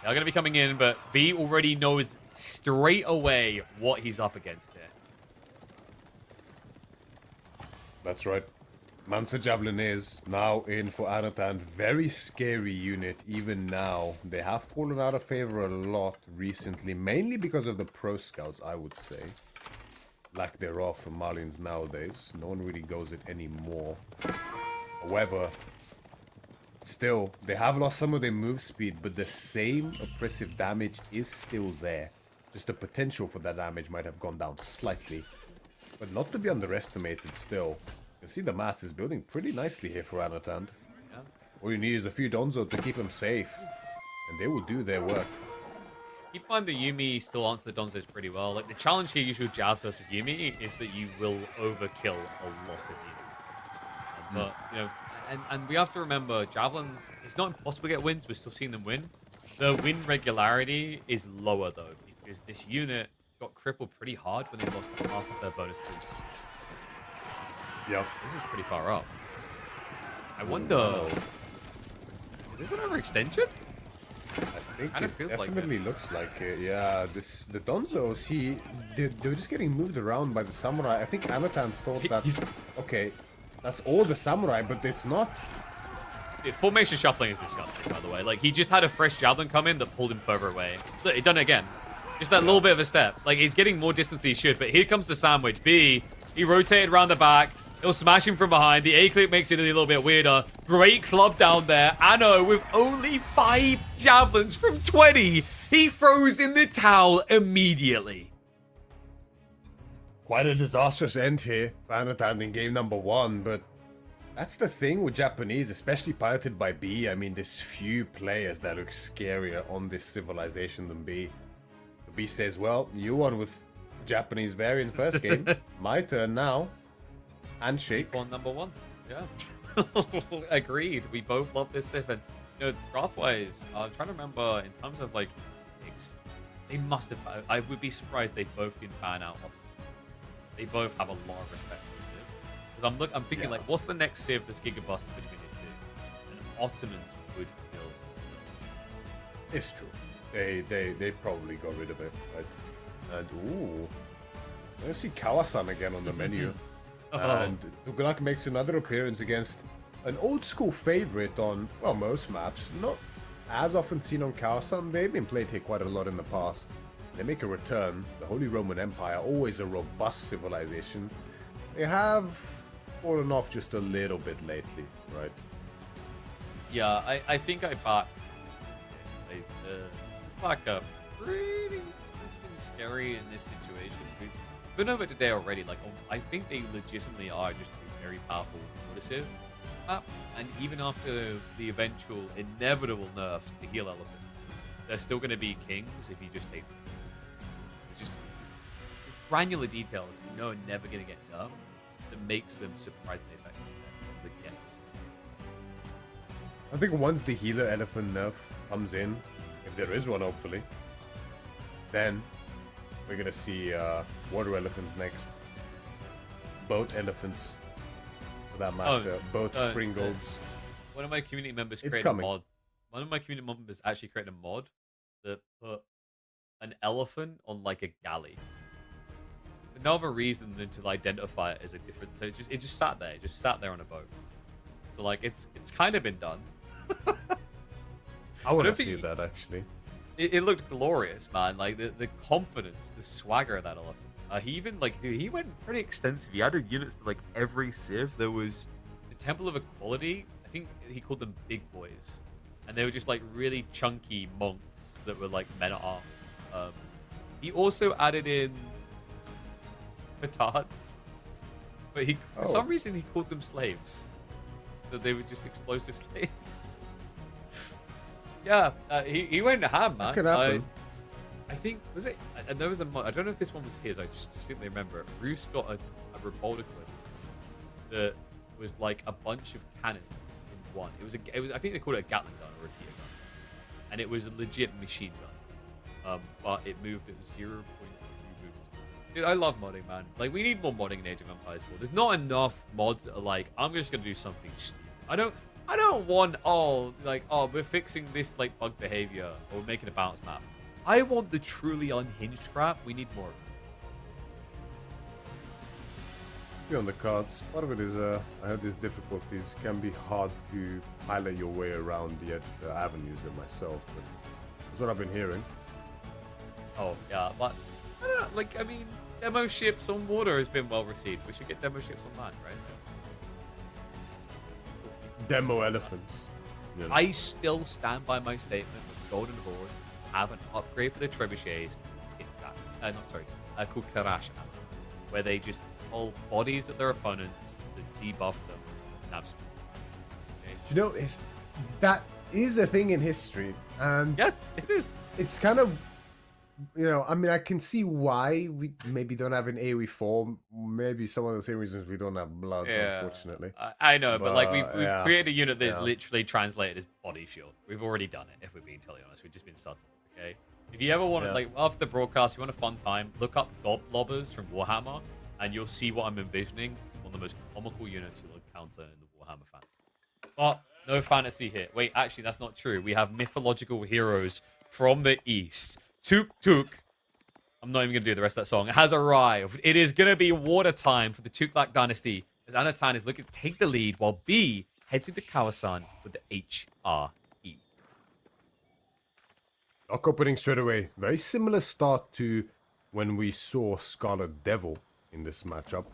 They're going to be coming in, but B already knows straight away what he's up against here. That's right. Mansa Javelin is now in for Anotand. Very scary unit even now. They have fallen out of favor a lot recently, mainly because of the pro scouts, I would say. Lack thereof for Malians nowadays. No one really goes it anymore. However, still, they have lost some of their move speed, but the same oppressive damage is still there. Just the potential for that damage might have gone down slightly. But not to be underestimated still. You can see the mass is building pretty nicely here for Anotand. Yeah. All you need is a few Donzo to keep him safe. And they will do their work. Keep in mind that Yumi still answers the Donzos pretty well. Like, the challenge here usually with Javs versus Yumi is that you will overkill a lot of Yumi. But, you know, and we have to remember, Javelins, it's not impossible to get wins. We're still seeing them win. The win regularity is lower, though, because this unit got crippled pretty hard when they lost half of their bonus boots. Yep. This is pretty far up. I wonder, is this an overextension? I think Kinda it feels like definitely looks like it. Yeah, the Donzos, they were just getting moved around by the samurai. I think Anotand thought that, He's- okay, that's all the samurai, but it's not. Formation shuffling is disgusting, by the way. Like, he just had a fresh javelin come in that pulled him further away. Look, he done it again. Just that little bit of a step. Like, he's getting more distance than he should, but here comes the sandwich. B, he rotated around the back. It'll smash him from behind. The A-clip makes it a little bit weirder. Great club down there. Anno with only 5 javelins from 20. He throws in the towel immediately. Quite a disastrous end here for Anotand in game number 1, but that's the thing with Japanese, especially piloted by B. I mean, there's few players that look scarier on this civilization than B. B says, well, you won with Japanese variant first game. My turn now. Handshake. On number 1. Yeah. Agreed. We both love this Civ. And, you know, draft-wise, I'm trying to remember in terms of, like, picks, they must have... I would be surprised they both didn't ban out Ottoman. They both have a lot of respect for the Civ. Because I'm thinking, like, what's the next Civ that's Gigabuster between these two? And Ottomans would feel... It's true. They probably got rid of it, right? And, ooh. I see Kawasan again on the menu. And Tugulak makes another appearance against an old school favorite on, well, most maps. Not as often seen on Kawasan. They've been played here quite a lot in the past. They make a return. The Holy Roman Empire, always a robust civilization. They have fallen off just a little bit lately, right? Yeah, I think I back... back up pretty scary in this situation. We've been over it today already. Like, I think they legitimately are just a very powerful Civ map. And even after the eventual inevitable nerfs to heal elephants, they're still going to be kings if you just take them. It's just it's granular details you know are never going to get nerfed that makes them surprisingly effective. Again. I think once the healer elephant nerf comes in, if there is one hopefully, then we're gonna see water elephants next. Boat elephants for that matchup. Boat springolds. One of my community members It's created coming. a mod. One of my community members actually created a mod that put an elephant on like a galley. For no other reason than to identify it as a different. So it just sat there. It just sat there on a boat. So like it's kind of been done. I want to don't see think- that actually. It looked glorious, man. Like the confidence, the swagger of that elephant. He even like, dude, he went pretty extensive. He added units to like every civ. There was the Temple of Equality. I think he called them big boys, and they were just like really chunky monks that were like men at arms. He also added in petards, but he for some reason he called them slaves. So they were just explosive slaves. Yeah, he went ham, man. That could happen. I think was it. And there was a mod. I don't know if this one was his. I just distinctly remember. Bruce got a Revolta clip that was like a bunch of cannons in one. It was I think they called it a Gatling gun or a Kia gun, and it was a legit machine gun. But it moved at 0.3 movements. Dude, I love modding, man. Like we need more modding in Age of Empires 4. There's not enough mods that are like, I'm just gonna do something stupid. I don't want we're fixing this like bug behavior or we're making a bounce map. I want the truly unhinged crap. We need more of it. Be on the cards. Part of it is I heard these difficulties can be hard to pilot your way around, yet I haven't used it myself, but that's what I've been hearing. Oh yeah, but I don't know, like I mean, demo ships on water has been well received. We should get demo ships on land, right? Demo elephants. You know. I still stand by my statement that Golden Horde have an upgrade for the trebuchets. Called Karash, where they just pull bodies at their opponents to debuff them and have speed. Okay? You know, that is a thing in history, and Yes, it is. it's kind of, I mean, I can see why we maybe don't have an AoE form. Maybe some of the same reasons we don't have blood, unfortunately. I know, but like we've yeah, created a unit that is yeah. literally translated as body shield. We've already done it, if we're being totally honest. We've just been subtle, okay? If you ever want to, like, after the broadcast, you want a fun time, look up Goblobbers from Warhammer, and you'll see what I'm envisioning. It's one of the most comical units you'll encounter in the Warhammer fans. But no fantasy here. Wait, actually, that's not true. We have mythological heroes from the east. Tuk Tuk, I'm not even going to do the rest of that song, has arrived. It is going to be water time for the Tuklak dynasty as Anotand is looking to take the lead while B heads into Kawasan with the HRE. Lock opening straight away. Very similar start to when we saw Scarlet Devil in this matchup,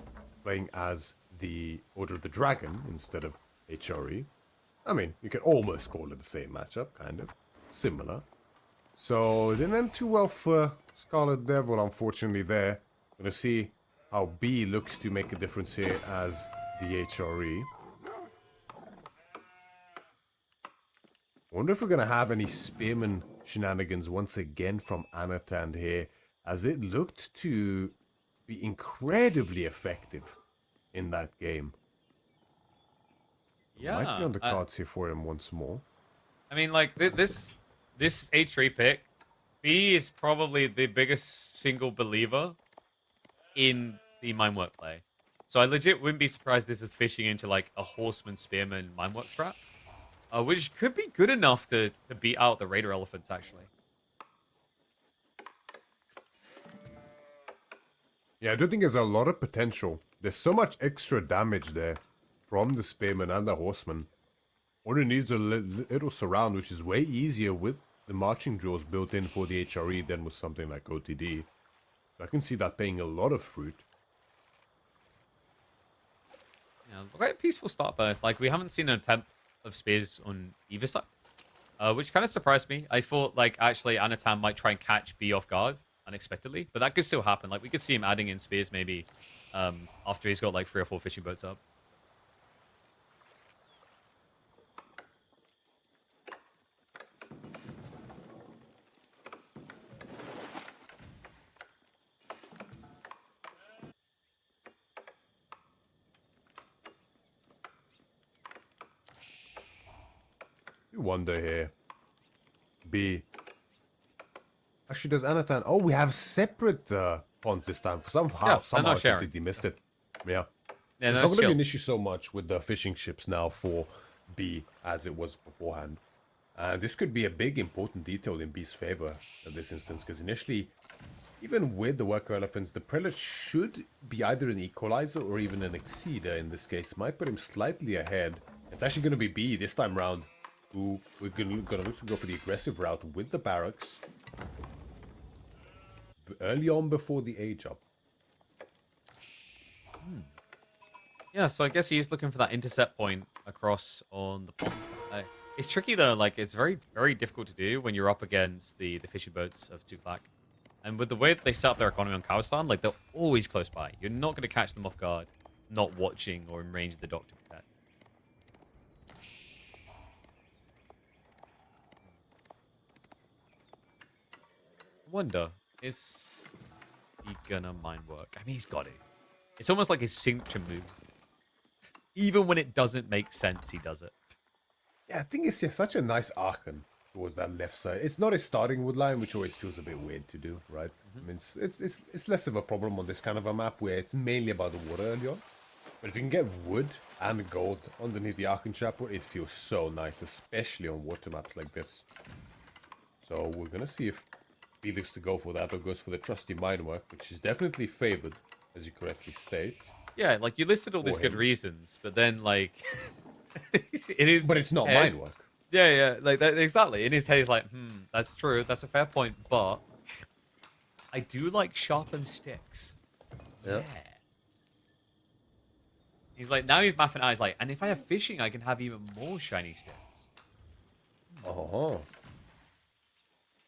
playing as the Order of the Dragon instead of HRE. I mean, you can almost call it the same matchup, kind of. Similar. So, it didn't end too well for Scarlet Devil, unfortunately, there. Gonna see how B looks to make a difference here as the HRE. Wonder if we're gonna have any Spearman shenanigans once again from Anotand here, as it looked to be incredibly effective in that game. Yeah. Might be on the cards here for him once more. I mean, like, this H3 pick, B is probably the biggest single believer in the Minework play. So I legit wouldn't be surprised this is fishing into, like, a Horseman Spearman Minework trap. Which could be good enough to beat out the Raider Elephants, actually. Yeah, I do think there's a lot of potential. There's so much extra damage there from the Spearman and the Horseman. All it needs is a little surround, which is way easier with the marching drills built in for the HRE than with something like OTD. So I can see that paying a lot of fruit. Yeah, quite a peaceful start, though. Like, we haven't seen an attempt of spears on either side, which kind of surprised me. I thought, like, actually Anotand might try and catch B off guard unexpectedly, but that could still happen. Like, we could see him adding in spears maybe after he's got like 3 or 4 fishing boats up. You wonder here. B. Actually, does Anotand... Oh, we have separate ponds this time. Somehow I completely missed it. Yeah. It's not going to be an issue so much with the fishing ships now for B as it was beforehand. This could be a big, important detail in B's favor in this instance, because initially, even with the worker elephants, the prelate should be either an equalizer or even an exceeder in this case. Might put him slightly ahead It's actually going to be B this time round, who we're going to look to go for the aggressive route with the barracks early on before the A job. Yeah, so I guess he is looking for that intercept point across on the pond. It's tricky though, like it's very, very difficult to do when you're up against the fishing boats of Tuklak. And with the way that they set up their economy on Kawasan, like they're always close by. You're not going to catch them off guard, not watching or in range of the dock to protect. Wonder, is he gonna mind work? I mean, he's got it. It's almost like his signature move. Even when it doesn't make sense, he does it. Yeah, I think it's just such a nice archon towards that left side. It's not a starting wood line, which always feels a bit weird to do, right? I mean, it's less of a problem on this kind of a map where it's mainly about the water early on. But if you can get wood and gold underneath the archon chapel, it feels so nice, especially on water maps like this. So we're gonna see if he looks to go for that or goes for the trusty mine work, which is definitely favored, as you correctly state. Yeah, like you listed all these good reasons, but then like it is. But it's not mine work. Yeah, yeah, like that, exactly. In his head, he's like, that's true. That's a fair point, but I do like sharpened sticks. Yeah. He's like, now he's mapping out. He's like, and if I have fishing, I can have even more shiny sticks. Oh.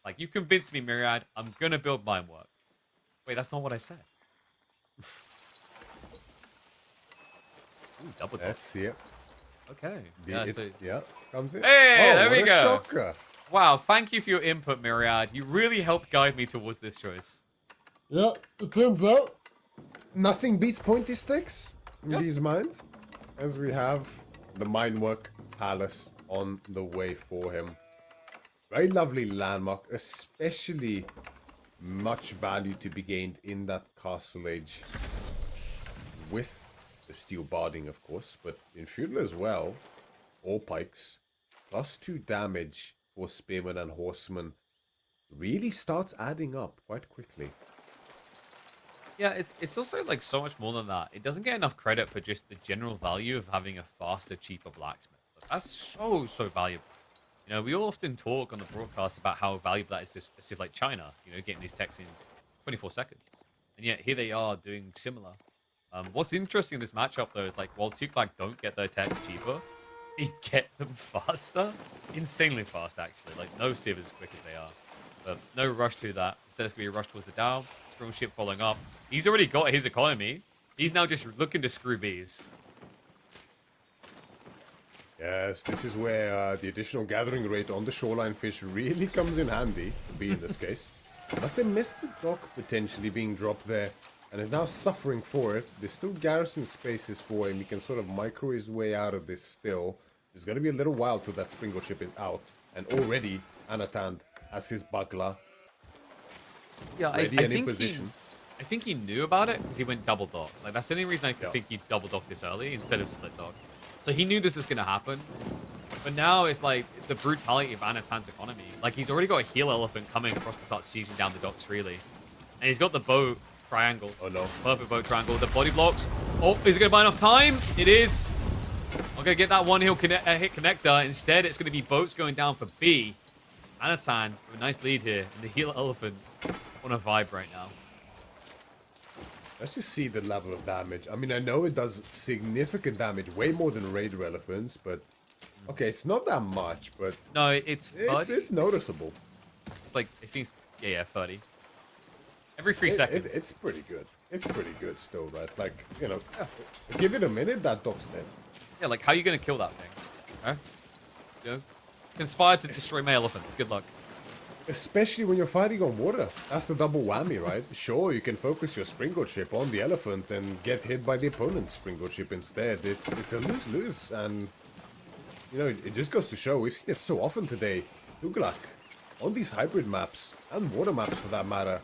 Like, you convinced me, Myriad. I'm gonna build mine work. Wait, that's not what I said. Ooh, double dog. Let's see it. Okay. Yeah, comes in. Hey, there we go. Shocker. Wow, thank you for your input, Myriad. You really helped guide me towards this choice. Yeah, it turns out nothing beats pointy sticks in these mines, as we have the Minework Palace on the way for him. Very lovely landmark, especially much value to be gained in that castle age with the steel barding, of course, but in feudal as well, all pikes, +2 damage for spearmen and horsemen, really starts adding up quite quickly. Yeah, it's also like so much more than that. It doesn't get enough credit for just the general value of having a faster, cheaper blacksmith. Like, that's so valuable. You know, we often talk on the broadcast about how valuable that is to a city like China, you know, getting these techs in 24 seconds. And yet here they are doing similar. What's interesting in this matchup, though, is like, while Tuklak don't get their techs cheaper, they get them faster. Insanely fast, actually. Like, no civ as quick as they are. But no rush to that. Instead, it's going to be a rush towards the Dow. Spring ship following up. He's already got his economy. He's now just looking to screw bees. Yes, this is where the additional gathering rate on the shoreline fish really comes in handy, to be in this case. Must they missed the dock potentially being dropped there, and is now suffering for it. There's still garrison spaces for him. He can sort of micro his way out of this still. There's going to be a little while till that Springboard ship is out. And already, Anotand has his buckler. Yeah, I in position. I think he knew about it because he went double dock. Like, that's the only reason I could think he'd double dock this early instead of split dock. So he knew this was going to happen. But now it's like the brutality of Anatand's economy. Like, he's already got a heel elephant coming across to start seizing down the docks, really. And he's got the boat triangle. Oh, no. Perfect boat triangle. The body blocks. Oh, is it going to buy enough time? It is. I'm going to get that one hit connector. Instead, it's going to be boats going down for B. Anotand with a nice lead here. And the heel elephant on a vibe right now. Let's just see the level of damage. I mean, I know it does significant damage, way more than Raider elephants, but okay, it's not that much, but no, it's noticeable. It's like, I think, yeah, 30. Every 3 seconds. It's pretty good. It's pretty good still, right? Like, you know, give it a minute, that dog's dead. Yeah, like, how are you going to kill that thing? Huh? You know? Conspire to destroy my elephants. Good luck. Especially when you're fighting on water. That's the double whammy, right? Sure, you can focus your Springboard ship on the elephant and get hit by the opponent's Springboard ship instead. It's a lose-lose, and you know, it just goes to show, we've seen it so often today. Tuklak, on these hybrid maps, and water maps for that matter,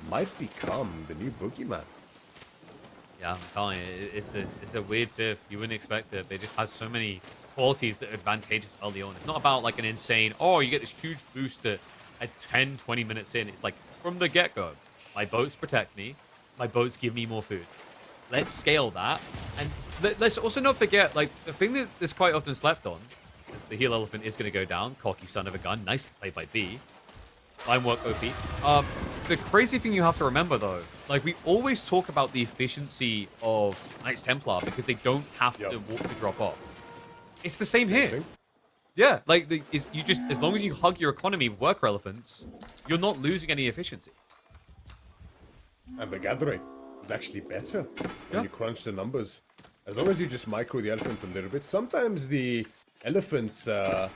might become the new boogeyman. Yeah, I'm telling you, it's a weird civ. You wouldn't expect it. They just have so many qualities that are advantageous early on. It's not about like an insane, oh, you get this huge boost at 10, 20 minutes in. It's like, from the get-go, my boats protect me, my boats give me more food. let's scale that. And let's also not forget, like, the thing that is quite often slept on is the heal elephant is going to go down. Cocky son of a gun. Nice play by B. Line work OP. The crazy thing you have to remember, though, like, we always talk about the efficiency of Knights Templar because they don't have to walk the drop off. It's the same here. thing. Yeah, like, you just, as long as you hug your economy with worker elephants, you're not losing any efficiency. And the gathering is actually better when you crunch the numbers. As long as you just micro the elephant a little bit. Sometimes the elephants, the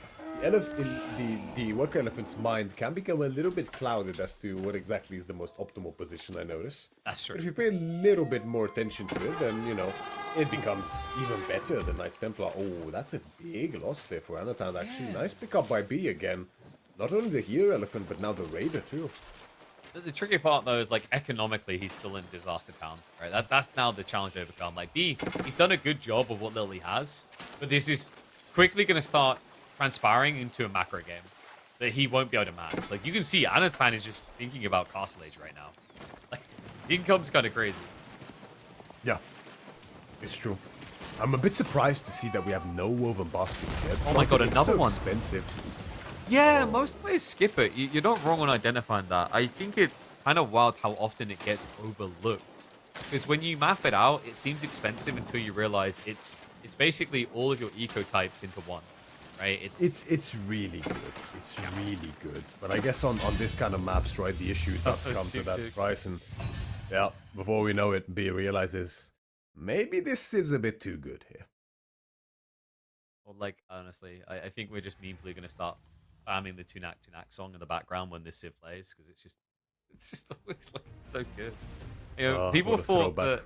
worker elephant's mind can become a little bit clouded as to what exactly is the most optimal position, I notice. That's true. But if you pay a little bit more attention to it, then, you know, it becomes even better than Knights Templar. Oh, that's a big loss there for Anotand, actually. Nice pickup by B again. Not only the hero elephant, but now the raider, too. The tricky part, though, is, like, economically, he's still in Disaster Town, right? That's now the challenge to overcome. Like, B, he's done a good job of what little he has, but this is quickly going to start transpiring into a macro game that he won't be able to match. Like, you can see Anotand is just thinking about Castle Age right now. Like, the income's kind of crazy. Yeah, it's true. I'm a bit surprised to see that we have no woven baskets yet. Oh my god, It's another so one. expensive. Yeah, most players skip it. You're not wrong on identifying that. I think it's kind of wild how often it gets overlooked. Because when you map it out, it seems expensive until you realize it's basically all of your eco types into one, right? It's really good. It's really good. But I guess on this kind of maps, right, the issue does come to that price. And yeah, before we know it, B realizes maybe this is a bit too good here. Well, like, honestly, I think we're just meaningfully going to start spamming the Tunak song in the background when this Civ plays, because it's just always looking so good. You know, people what a thought throwback. that,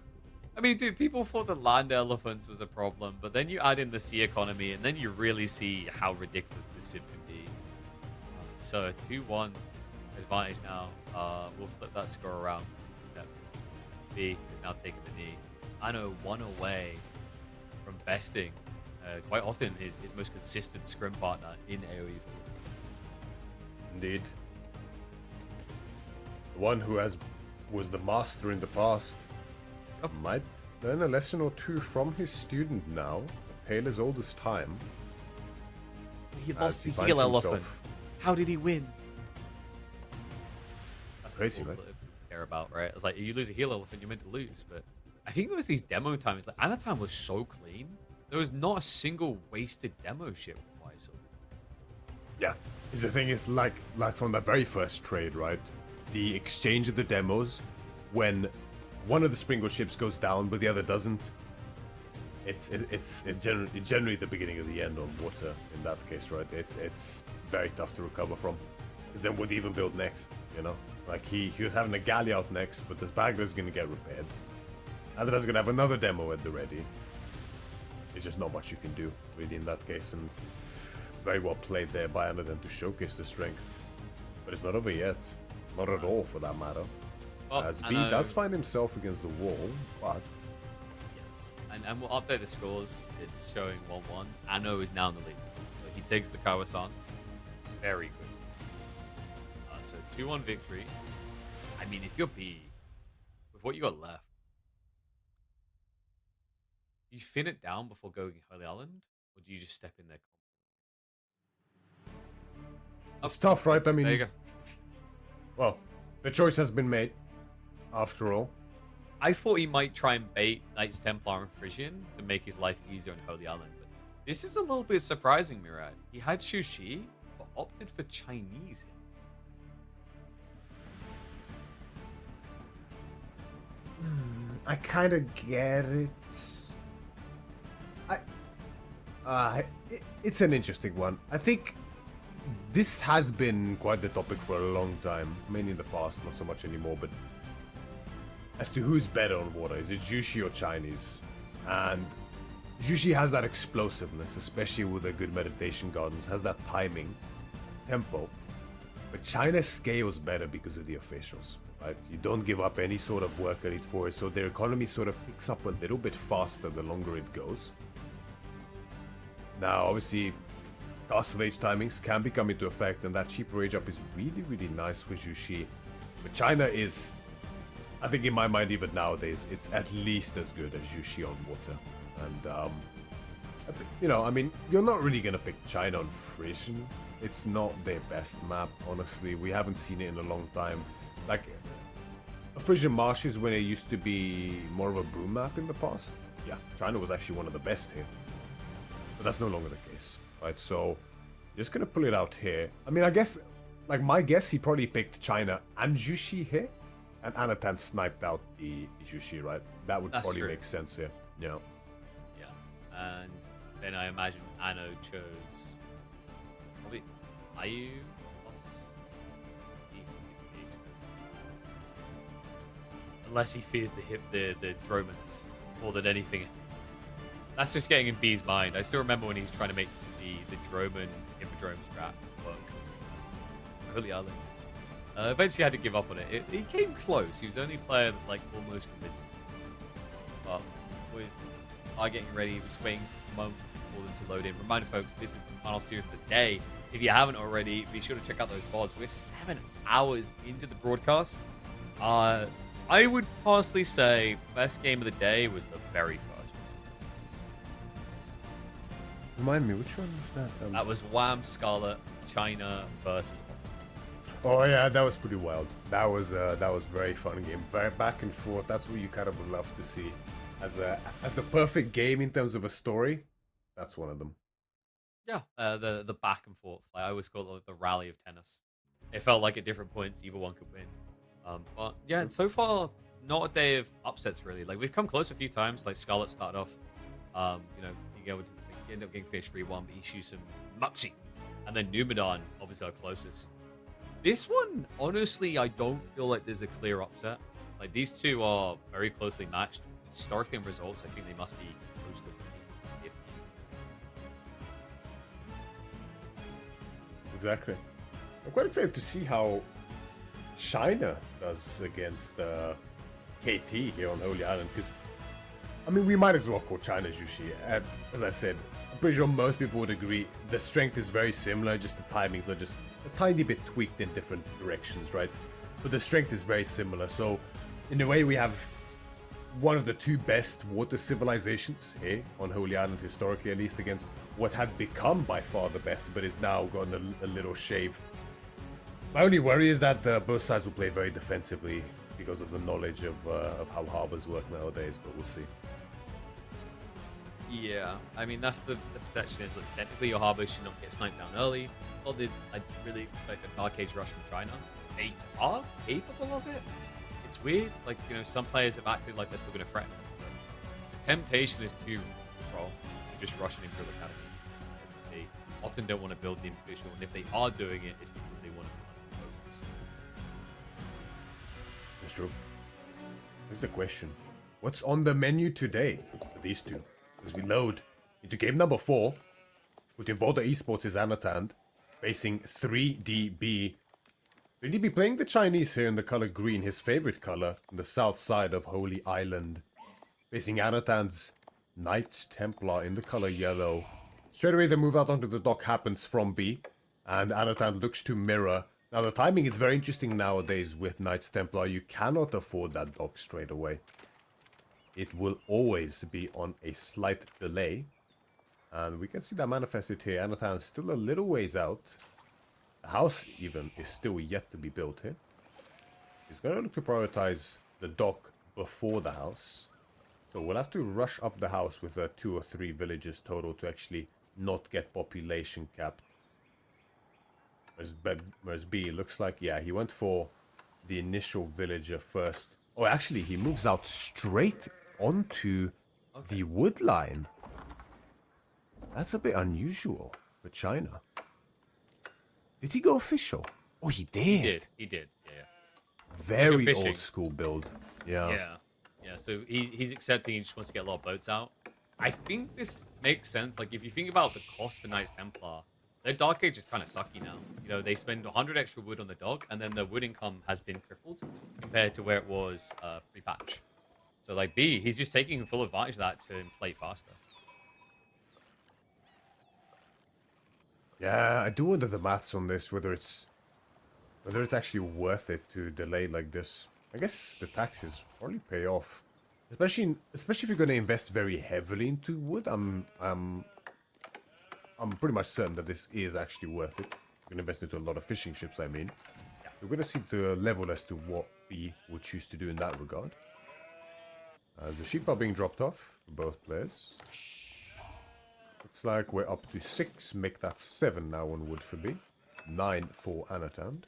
I mean, dude, people thought that land elephants was a problem, but then you add in the sea economy, and then you really see how ridiculous this Civ can be. So a 2-1 advantage now. We'll flip that score around. B is now taking the knee. I know, one away from besting quite often his most consistent scrim partner in AoE. Indeed. The one who was the master in the past might learn a lesson or two from his student now, a tale as old as time. He lost the finds heal elephant. himself- How did he win? That's Crazy, all right? that people care about, right? It's like, you lose a heal elephant, you're meant to lose. But I think there was these demo times. Like, Anotand was so clean. There was not a single wasted demo ship from what I saw. Yeah. The thing is, like from the very first trade, right? The exchange of the demos, when one of the Springle ships goes down but the other doesn't, it's generally the beginning of the end on water in that case, right? It's very tough to recover from. Because then what do you even build next? You know, like he was having a galley out next, but this bagger's gonna get repaired. Anotand's gonna have another demo at the ready. It's just not much you can do really in that case, and very well played there by Anotand to showcase the strength. But it's not over yet. Not at all, for that matter. Well, As B does find himself against the wall, but... Yes. And we'll update the scores. It's showing 1-1. Anno is now in the lead. So he takes the Kawasan. Very good. So 2-1 victory. I mean, if you're B, with what you got left, do you fin it down before going Holy Island? Or do you just step in there? It's tough, right? I There you mean, go. well, the choice has been made, after all. I thought he might try and bait Knights Templar and Frisian to make his life easier on Holy Island, but this is a little bit surprising, Murad. He had Shushi, but opted for Chinese. I kind of get it. It's an interesting one. I think this has been quite the topic for a long time, mainly in the past, not so much anymore, but as to who's better on water, is it Jushi or Chinese? And Jushi has that explosiveness, especially with the good meditation gardens, has that timing, tempo, but China scales better because of the officials, right? You don't give up any sort of work at it for it, so their economy sort of picks up a little bit faster the longer it goes. Now, obviously, Castle Age timings can be coming into effect, and that cheap rage up is really, really nice for Jushi. But China is I think in my mind, even nowadays, it's at least as good as Yushi on water. And, you know, I mean, you're not really going to pick China on Frisian. It's not their best map, honestly. We haven't seen it in a long time. Like, Frisian Marshes, when it used to be more of a boom map in the past, yeah, China was actually one of the best here. But that's no longer the case, right? So, just going to pull it out here. I mean, I guess, like, my guess, he probably picked China and Jushi here. And Anotand sniped out the Jushi, right? That would probably make sense here. Yeah. Yeah. And then I imagine Anno chose probably Ayu plus unless he fears the Dromans more than anything. That's just getting in B's mind. I still remember when he was trying to make the Droman Hippodrome strat work. Holy Island. Eventually had to give up on it. He came close. He was the only player that, like, almost convinced me. But was getting ready, just waiting for a moment for them to load in. Reminder, folks, this is the final series of the day. If you haven't already, be sure to check out those VODs. We're 7 hours into the broadcast. I would personally say best game of the day was the very first one. Remind me, which one was that? That was Wham Scarlet China versus. Oh yeah, that was pretty wild. That was very fun game. Very back and forth. That's what you kind of would love to see as the perfect game in terms of a story. That's one of them. Yeah, the back and forth. I always call it the rally of tennis. It felt like at different points either one could win. But yeah, so far not a day of upsets really. Like we've come close a few times. Like Scarlet started off, you know, you end up getting fish 3-1, but he shoots some Muxi, and then Numadon obviously our closest. This one, honestly, I don't feel like there's a clear upset. Like, these two are very closely matched. Historically in results, I think they must be close to 50. Exactly. I'm quite excited to see how China does against KT here on Holy Island, because, I mean, we might as well call China Jushi. As I said, I'm pretty sure most people would agree the strength is very similar, just the timings are just a tiny bit tweaked in different directions, right? But the strength is very similar. So, in a way, we have one of the two best water civilizations here on Holy Island, historically at least, against what had become by far the best, but is now gotten a little shave. My only worry is that both sides will play very defensively because of the knowledge of how harbors work nowadays, but we'll see. Yeah, I mean, that's the protection is that technically your harbor should not get sniped down early. Or did I really expect a Dark Age rush from China? They are capable of it. It's weird. Like, you know, some players have acted like they're still going to threaten them. The temptation is to control, just rushing into the academy. They often don't want to build the individual, and if they are doing it, it's because they want to focus. It's true. Here's the question. What's on the menu today for these two? As we load into game number 4, with Involta Esports is Anotand, facing 3DB. 3DB playing the Chinese here in the color green, his favorite color, on the south side of Holy Island. Facing Anotand's Knights Templar in the color yellow. Straight away the move out onto the dock happens from B, and Anotand looks to mirror. Now the timing is very interesting nowadays with Knights Templar. You cannot afford that dock straight away. It will always be on a slight delay. And we can see that manifested here. Anotand is still a little ways out. The house even is still yet to be built here. He's going to look to prioritize the dock before the house. So we'll have to rush up the house with 2 or 3 villages total to actually not get population capped. Whereas B looks like, yeah, he went for the initial villager first. Oh, actually, he moves out straight onto the wood line. That's a bit unusual for China. Did he go official? Oh, he did. He did. Yeah. Very old school build. Yeah. Yeah. So he's accepting. He just wants to get a lot of boats out. I think this makes sense. Like if you think about the cost for Knights Templar, their Dark Age is kind of sucky now. You know, they spend 100 extra wood on the dock, and then their wood income has been crippled compared to where it was pre-patch. So like B, he's just taking full advantage of that to inflate faster. Yeah, I do wonder the maths on this, whether it's actually worth it to delay like this. I guess the taxes probably pay off, especially if you're going to invest very heavily into wood. I'm pretty much certain that this is actually worth it. You're going to invest into a lot of fishing ships. I mean, we're going to see the level as to what we would choose to do in that regard. The sheep are being dropped off for both players. Looks like we're up to 6. Make that 7 now on wood for B. 9 for Anotand.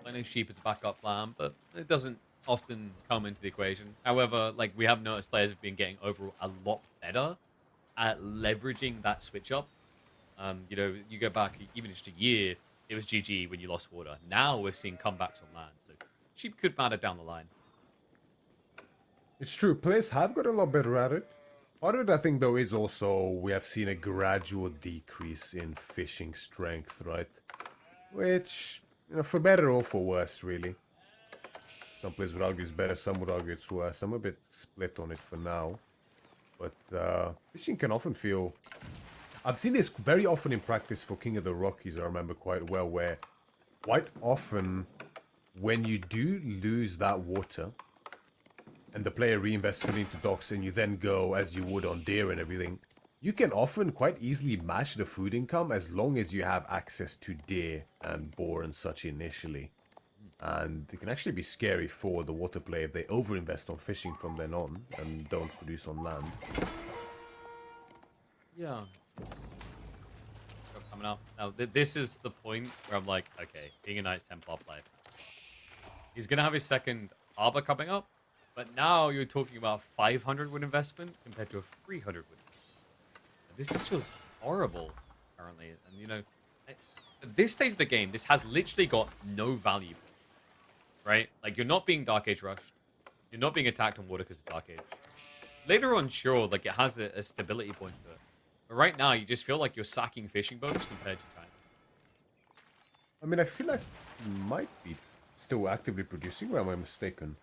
I know sheep is a backup plan, but it doesn't often come into the equation. However, like we have noticed, players have been getting overall a lot better at leveraging that switch up. You know, you go back even just a year, it was GG when you lost water. Now we're seeing comebacks on land, so sheep could matter down the line. It's true, players have got a lot better at it. Part of it, I think, though, is also we have seen a gradual decrease in fishing strength, right? Which, you know, for better or for worse, really. Some players would argue it's better, some would argue it's worse. I'm a bit split on it for now. But fishing can often feel... I've seen this very often in practice for King of the Rockies, I remember quite well, where quite often when you do lose that water and the player reinvests it into docks and you then go as you would on deer and everything, you can often quite easily match the food income as long as you have access to deer and boar and such initially. And it can actually be scary for the water player if they overinvest on fishing from then on and don't produce on land. Yeah, it's coming up. Now, this is the point where I'm like, okay, being a Knights Templar player, he's going to have his second Arbor coming up, but now you're talking about 500 wood investment compared to a 300 wood investment. This just feels horrible, currently. And, you know, at this stage of the game, this has literally got no value. Right? Like, you're not being Dark Age rushed. You're not being attacked on water because of Dark Age. Later on, sure, like, it has a stability point to it. But right now, you just feel like you're sacking fishing boats compared to China. I mean, I feel like he might be still actively producing, or am I mistaken?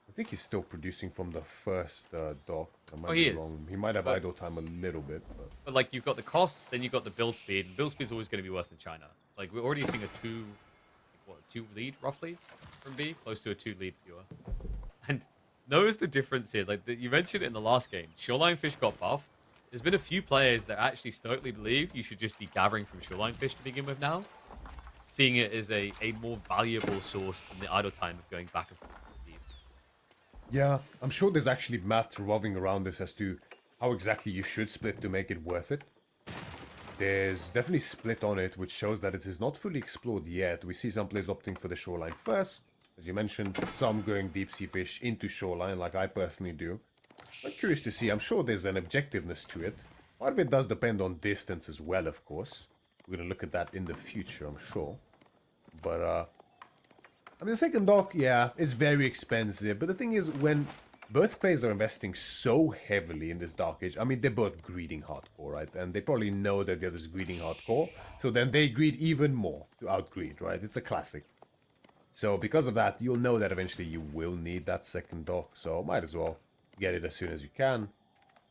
I think he's still producing from the first dock. I might be wrong. He might have idle time a little bit. But, like, you've got the cost, then you've got the build speed. And build speed's always going to be worse than China. Like, we're already seeing a 2 lead, roughly, from B? Close to a 2 lead viewer. And notice the difference here. Like, you mentioned it in the last game. Shoreline fish got buffed. There's been a few players that actually stoically believe you should just be gathering from shoreline fish to begin with now, seeing it as a more valuable source than the idle time of going back and forth. Yeah, I'm sure there's actually math revolving around this as to how exactly you should split to make it worth it. There's definitely split on it, which shows that it is not fully explored yet. We see some players opting for the shoreline first, as you mentioned, some going deep sea fish into shoreline, like I personally do. I'm curious to see. I'm sure there's an objectiveness to it. Part of it does depend on distance as well, of course. We're going to look at that in the future, I'm sure. But, I mean, the second dock, yeah, is very expensive. But the thing is, when both players are investing so heavily in this Dark Age, I mean, they're both greeding hardcore, right? And they probably know that the other's greeding hardcore. So then they greed even more to outgreed, right? It's a classic. So because of that, you'll know that eventually you will need that second dock. So might as well get it as soon as you can.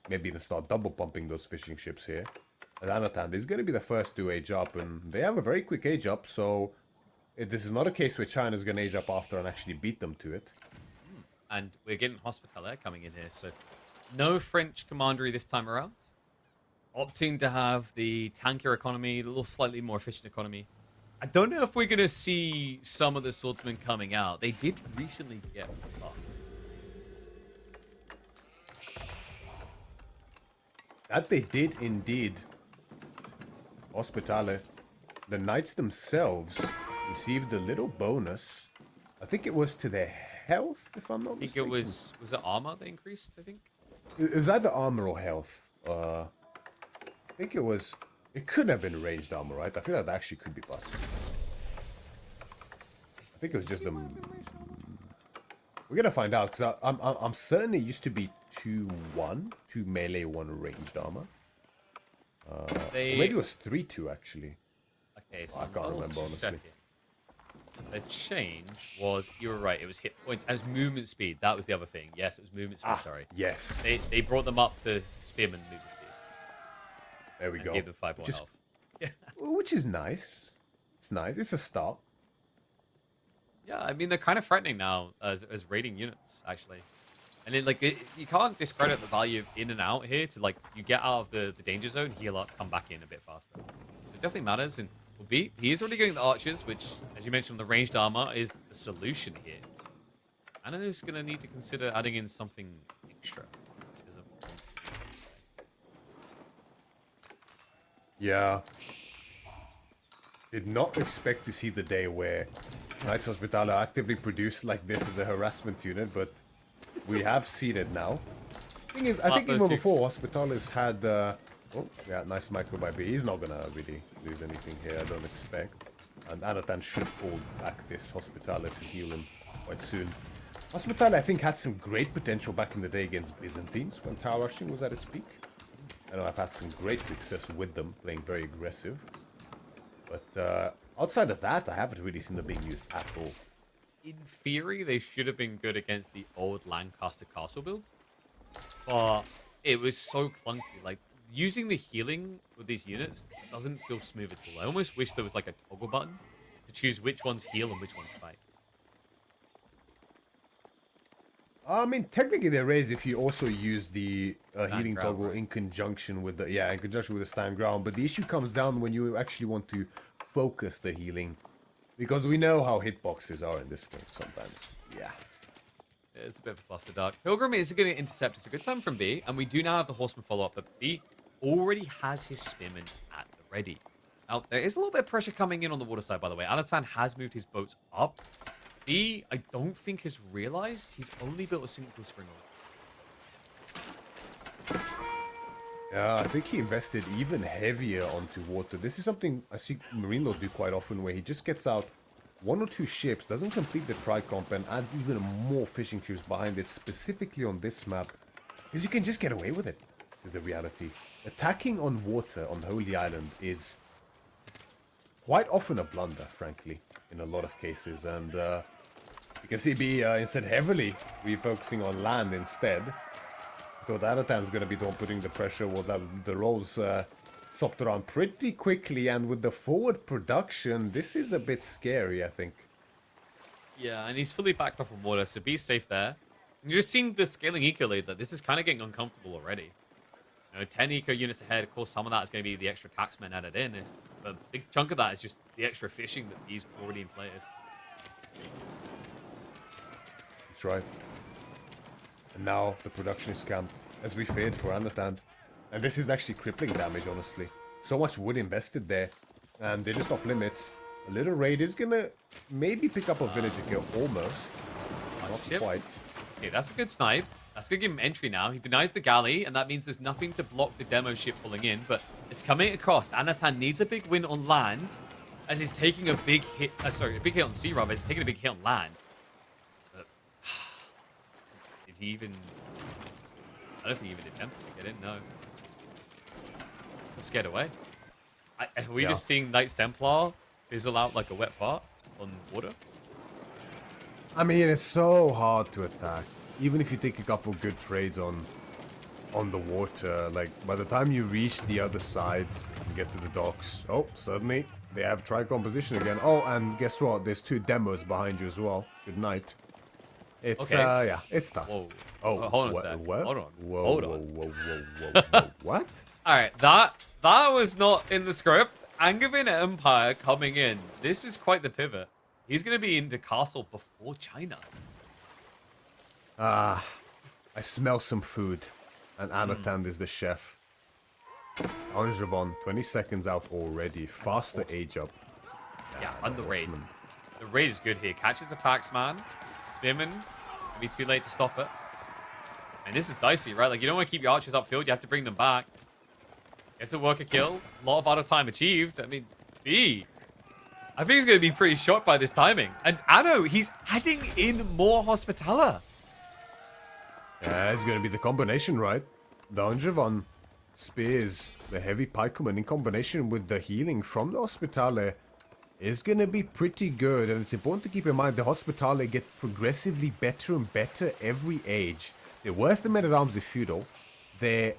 Maybe even start double pumping those fishing ships here. And Anotand is going to be the first to age up, and they have a very quick age up, so this is not a case where China's going to age up after and actually beat them to it. And we're getting Hospitaller coming in here, so no French commandery this time around. Opting to have the tanker economy, a little slightly more efficient economy. I don't know if we're going to see some of the swordsmen coming out. They did recently get buffed. That they did indeed. Hospitaller. The knights themselves received a little bonus. I think it was to their health, if I'm not mistaken. I think it was it armor they increased, I think? It was either armor or health. I think it could have been ranged armor, right? I feel like that actually could be possible. I think it was just them. We're gonna find out, because I'm certain it used to be 2-1, 2 melee, 1 ranged armor. Or maybe it was 3-2 actually. Okay, so I can't remember honestly. The change was, you were right, it was hit points as movement speed. That was the other thing. Yes, it was movement speed, sorry. Yes. They brought them up to spearman movement speed. There we go. Gave them 5 more health. Yeah. Which is nice. It's nice. It's a start. Yeah, I mean they're kind of threatening now as raiding units actually, and you can't discredit the value of in and out here to like you get out of the danger zone, heal up, come back in a bit faster. It definitely matters, and well, B he is already getting the archers, which as you mentioned, the ranged armor is the solution here. Anna's gonna need to consider adding in something extra. Because of... Yeah. Did not expect to see the day where Knights Hospital are actively produced like this as a harassment unit, but we have seen it now. Thing is, I think even before Hospitalis had, oh yeah, nice micro by B. He's not gonna really lose anything here, I don't expect. And Anotand should pull back this Hospitalis to heal him quite soon. Hospitalis, I think, had some great potential back in the day against Byzantines when tower rushing was at its peak. I know I've had some great success with them, playing very aggressive. But outside of that, I haven't really seen them being used at all. In theory, they should have been good against the old Lancaster Castle build. But it was so clunky. Like, using the healing with these units doesn't feel smooth at all. I almost wish there was like a toggle button to choose which ones heal and which ones fight. I mean, technically there is if you also use the healing ground, toggle right? in conjunction with the stand ground. But the issue comes down when you actually want to focus the healing, because we know how hitboxes are in this game sometimes. Yeah, It's a bit of a cluster dart. Pilgrim is going to intercept. It's a good time from B, and we do now have the horseman follow up, but B already has his spearmen at the ready. Now there is a little bit of pressure coming in on the water side, by the way. Anotand has moved his boats up. B, I don't think has realized he's only built a single spring. yeah. I think he invested even heavier onto water. This is something I see Marine Lord do quite often, where he just gets out one or two ships, doesn't complete the tri-comp, and adds even more fishing ships behind it, specifically on this map, because you can just get away with it, is the reality. Attacking on water on Holy Island is quite often a blunder, frankly, in a lot of cases, and you can see B instead heavily refocusing on land instead. I thought Anotand's going to be the one putting the pressure, well, the rolls swapped around pretty quickly, and with the forward production, this is a bit scary, I think. Yeah, and he's fully backed off from water, so be safe there. And you're just seeing the scaling eco lead that this is kind of getting uncomfortable already. 10 eco units ahead. Of course, some of that is going to be the extra taxmen added in. A big chunk of that is just the extra fishing that he's already inflated. That's right. And now the production is camped, as we feared for Anotand. And this is actually crippling damage, honestly. So much wood invested there, and they're just off limits. A little raid is gonna maybe pick up a villager kill, almost. Not quite. Okay, that's a good snipe. That's gonna give him entry now. He denies the galley, and that means there's nothing to block the demo ship pulling in, but it's coming at a cost. Anotand needs a big win on land, as he's taking a big hit. Sorry, a big hit on sea, rather. He's taking a big hit on land. But, did he even... I don't think he even attempted to get in, no. Scared away. Are we just seeing Knights Templar fizzle out like a wet fart on water? I mean, it's so hard to attack. Even if you take a couple good trades on the water, like by the time you reach the other side and get to the docks, oh, suddenly they have tri-composition again. Oh, and guess what? There's two demos behind you as well. Good night. It's okay. Yeah, it's tough. Whoa. Oh, hold on a sec. What? Hold on. Whoa, Hold whoa, on. whoa. What? All right, that was not in the script. Angevin Empire coming in. This is quite the pivot. He's going to be in the castle before China. I smell some food, and Anotand is the chef. Angevin, 20 seconds out already. Faster age up. Yeah, on the raid. Horseman. The raid is good here. Catches the taxman. Spearman. It'll be too late to stop it. And this is dicey, right? Like, you don't want to keep your archers upfield. You have to bring them back. It's a worker kill. A lot of out of time achieved. I mean, B. I think he's going to be pretty shocked by this timing. And Anno, he's adding in more Hospitaller. Yeah, it's going to be the combination, right? The Angevin spears, the heavy pikemen in combination with the healing from the Hospitale is going to be pretty good. And it's important to keep in mind the Hospitale get progressively better and better every age. They're worse than Men-at-Arms of Feudal. They're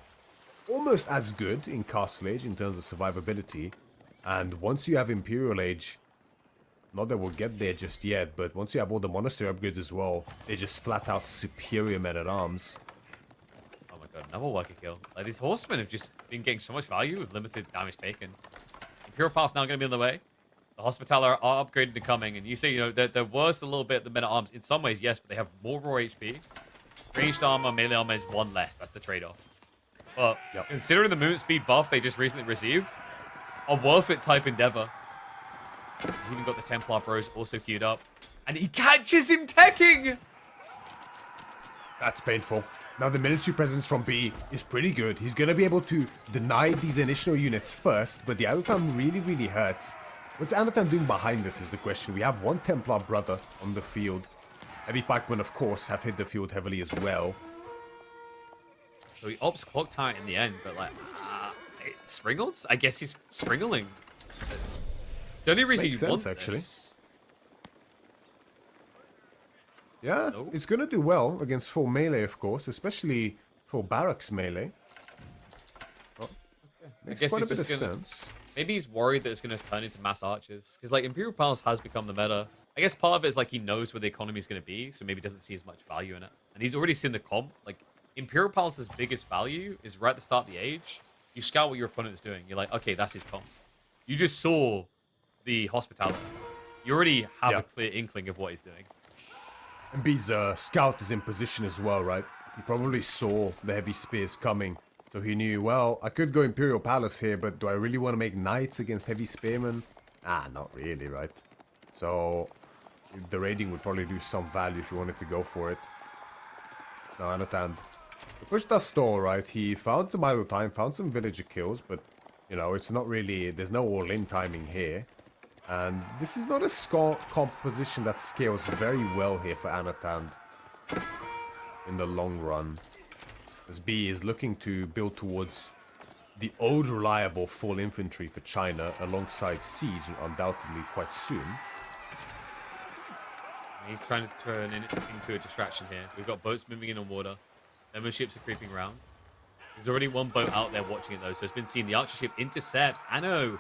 almost as good in Castle Age in terms of survivability. And once you have Imperial Age, Not that we'll get there just yet, but once you have all the monastery upgrades as well, they're just flat out superior men-at-arms. Oh my god, another worker kill. Like, these horsemen have just been getting so much value with limited damage taken. Imperial Pass now going to be on the way. The Hospitaller are upgraded and coming, and you see, they're worse a little bit than men-at-arms. In some ways, yes, but they have more raw HP. Ranged armor, melee armor is one less. That's the trade-off. But considering the movement speed buff they just recently received, a worth-it type endeavor. He's even got the Templar Bros also queued up. And he catches him teching! That's painful. Now the military presence from B is pretty good. He's going to be able to deny these initial units first, but the idle time really, really hurts. What's Anotand doing behind this is the question. We have one Templar brother on the field. Heavy pikemen, of course, have hit the field heavily as well. So he opts Clock Tower in the end, but like, Springles? I guess he's Springling. The only reason Makes you sense, want actually. This... Yeah, Nope. it's going to do well against full melee, of course, especially full barracks melee. Oh, makes quite a bit of sense. Maybe he's worried that it's going to turn into mass archers. Because like Imperial Palace has become the meta. I guess part of it is like he knows where the economy is going to be, so maybe doesn't see as much value in it. And he's already seen the comp. Like Imperial Palace's biggest value is right at the start of the age. You scout what your opponent is doing. You're like, okay, that's his comp. You just saw the Hospitality. You already have a clear inkling of what he's doing. And B's scout is in position as well, right? He probably saw the heavy spears coming. So he knew, well, I could go Imperial Palace here, but do I really want to make knights against heavy spearmen? Ah, not really, right? So the raiding would probably lose some value if you wanted to go for it. Now Anotand. The push does stall, right? He found some idle time, found some villager kills, but, you know, it's not really... There's no all-in timing here. And this is not a composition that scales very well here for Anotand in the long run. As B is looking to build towards the old reliable full infantry for China alongside Siege undoubtedly quite soon. He's trying to turn it into a distraction here. We've got boats moving in on water. Demo ships are creeping around. There's already one boat out there watching it though, so it's been seen. The archer ship intercepts. Anno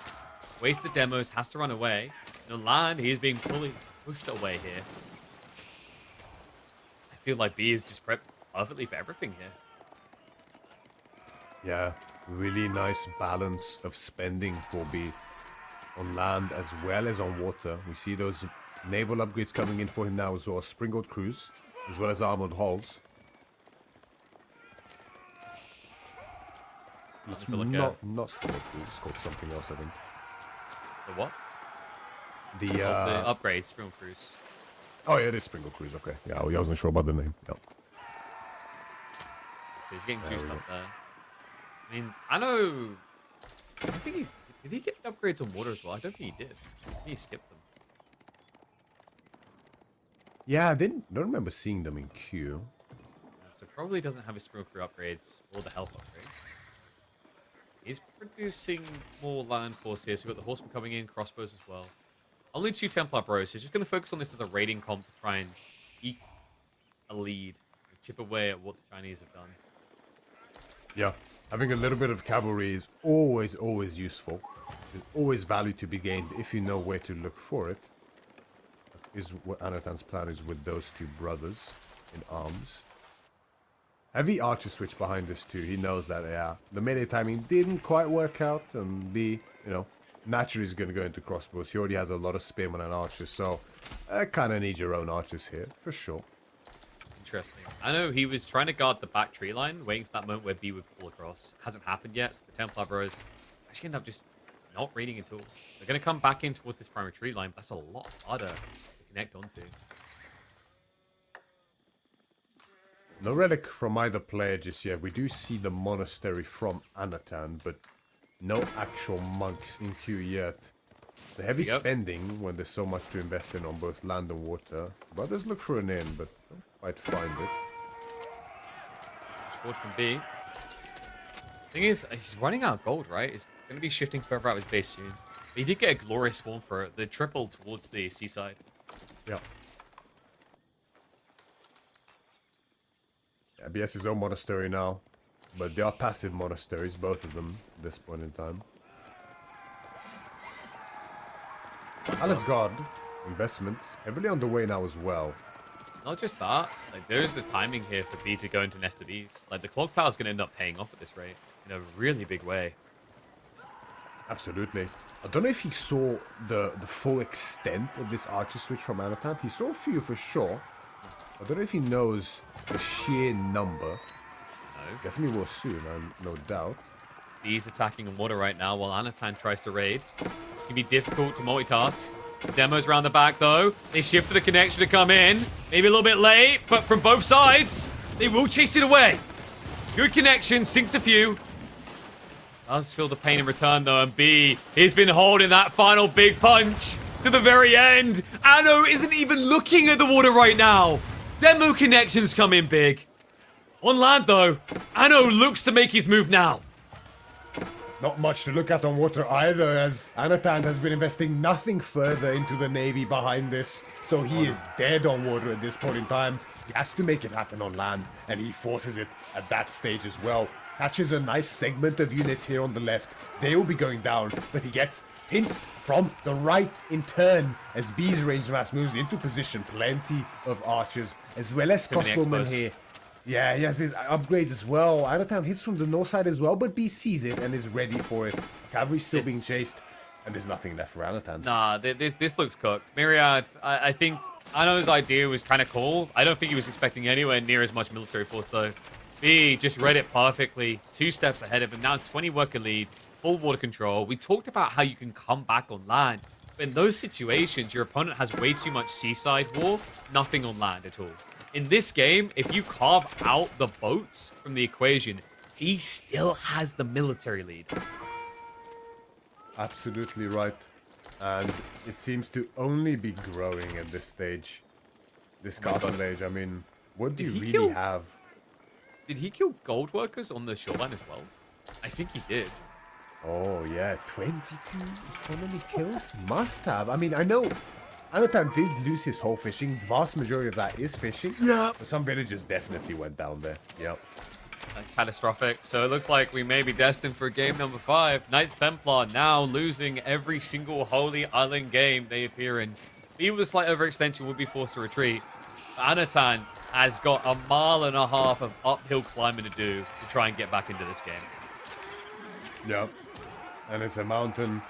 wastes the demos, has to run away. And on land, he is being fully pushed away here. I feel like B is just prepped perfectly for everything here. Yeah, really nice balance of spending for B on land as well as on water. We see those naval upgrades coming in for him now as well. Springboard crews as well as armored hulls. It's like not springboard crews, it's called something else, I think. The what? The the upgrade, Springboard Cruise. Oh yeah, it is Springboard crews, okay. Yeah, I wasn't sure about the name. Yeah. So he's getting juiced up there. I mean, I know... I think he's... Did he get the upgrades on water as well? I don't think he did. I think he skipped them. Yeah, I don't remember seeing them in queue. So probably doesn't have his Springboard Crew upgrades or the health upgrade. He's producing more land force here. So we've got the horsemen coming in, crossbows as well. Only 2 Templar Bros. So just going to focus on this as a raiding comp to try and eke a lead. Chip away at what the Chinese have done. Yeah, having a little bit of cavalry is always useful. There's always value to be gained if you know where to look for it. That is what Anotand's plan is with those 2 brothers in arms. Heavy archer switch behind this too. He knows that, yeah, the melee timing didn't quite work out, and B, you know, naturally is going to go into crossbows. He already has a lot of spearmen and archers, so kind of need your own archers here, for sure. Interesting. I know he was trying to guard the back tree line, waiting for that moment where B would pull across. Hasn't happened yet, so the Templar Bros actually end up just not raiding at all. They're going to come back in towards this primary tree line, but that's a lot harder to connect onto. No relic from either player just yet. We do see the monastery from Anotand, but no actual monks in queue yet. The heavy spending when there's so much to invest in on both land and water. Brothers look for an inn, but don't quite find it. Forward from B. Thing is, he's running out of gold, right? He's going to be shifting further out his base soon. But he did get a glorious spawn for it. The triple towards the seaside. Yeah. Yeah, B has his own monastery now. But they are passive monasteries, both of them, at this point in time. Alice God investment heavily underway now as well. Not just that, like there's a timing here for B to go into Nest of Bees. Like the clock tower is going to end up paying off at this rate in a really big way. Absolutely. I don't know if he saw the full extent of this archer switch from Anotand. He saw a few for sure. I don't know if he knows the sheer number. No. Definitely will soon, no doubt. B's attacking on water right now while Anotand tries to raid. It's going to be difficult to multitask. Demo's around the back though. They shift for the connection to come in. Maybe a little bit late, but from both sides, they will chase it away. Good connection, sinks a few. Does feel the pain in return though, and B, he's been holding that final big punch to the very end. Anno isn't even looking at the water right now. Demo connections come in big. On land though, Anno looks to make his move now. Not much to look at on water either, as Anotand has been investing nothing further into the Navy behind this, so he is dead on water at this point in time. He has to make it happen on land, and he forces it at that stage as well. Catches a nice segment of units here on the left. They will be going down, but he gets pinched from the right in turn as B's ranged mass moves into position. Plenty of archers, as well as crossbowmen here. Yeah, he has his upgrades as well. Anotand hits from the north side as well, but B sees it and is ready for it. Cavalry's still being chased, and there's nothing left for Anotand. Nah, this looks cooked. Myriad, I think Anno's idea was kind of cool. I don't think he was expecting anywhere near as much military force, though. B just read it perfectly. 2 steps ahead of him. Now 20 worker lead, full water control. We talked about how you can come back on land. But in those situations, your opponent has way too much seaside war, nothing on land at all. In this game, if you carve out the boats from the equation, he still has the military lead. Absolutely right. And it seems to only be growing at this stage. This castle age, I mean, what do you really have? Did he kill gold workers on the shoreline as well? I think he did. Oh, yeah. 22 economy killed? Must have. I mean, I know Anotand did lose his whole fishing. The vast majority of that is fishing. Yeah. But some villages definitely went down there. Yep. Catastrophic. So it looks like we may be destined for game number 5. Knights Templar now losing every single Holy Island game they appear in. Even with a slight overextension would be forced to retreat. Anotand has got 1.5 miles of uphill climbing to do to try and get back into this game. Yep. And it's a mountain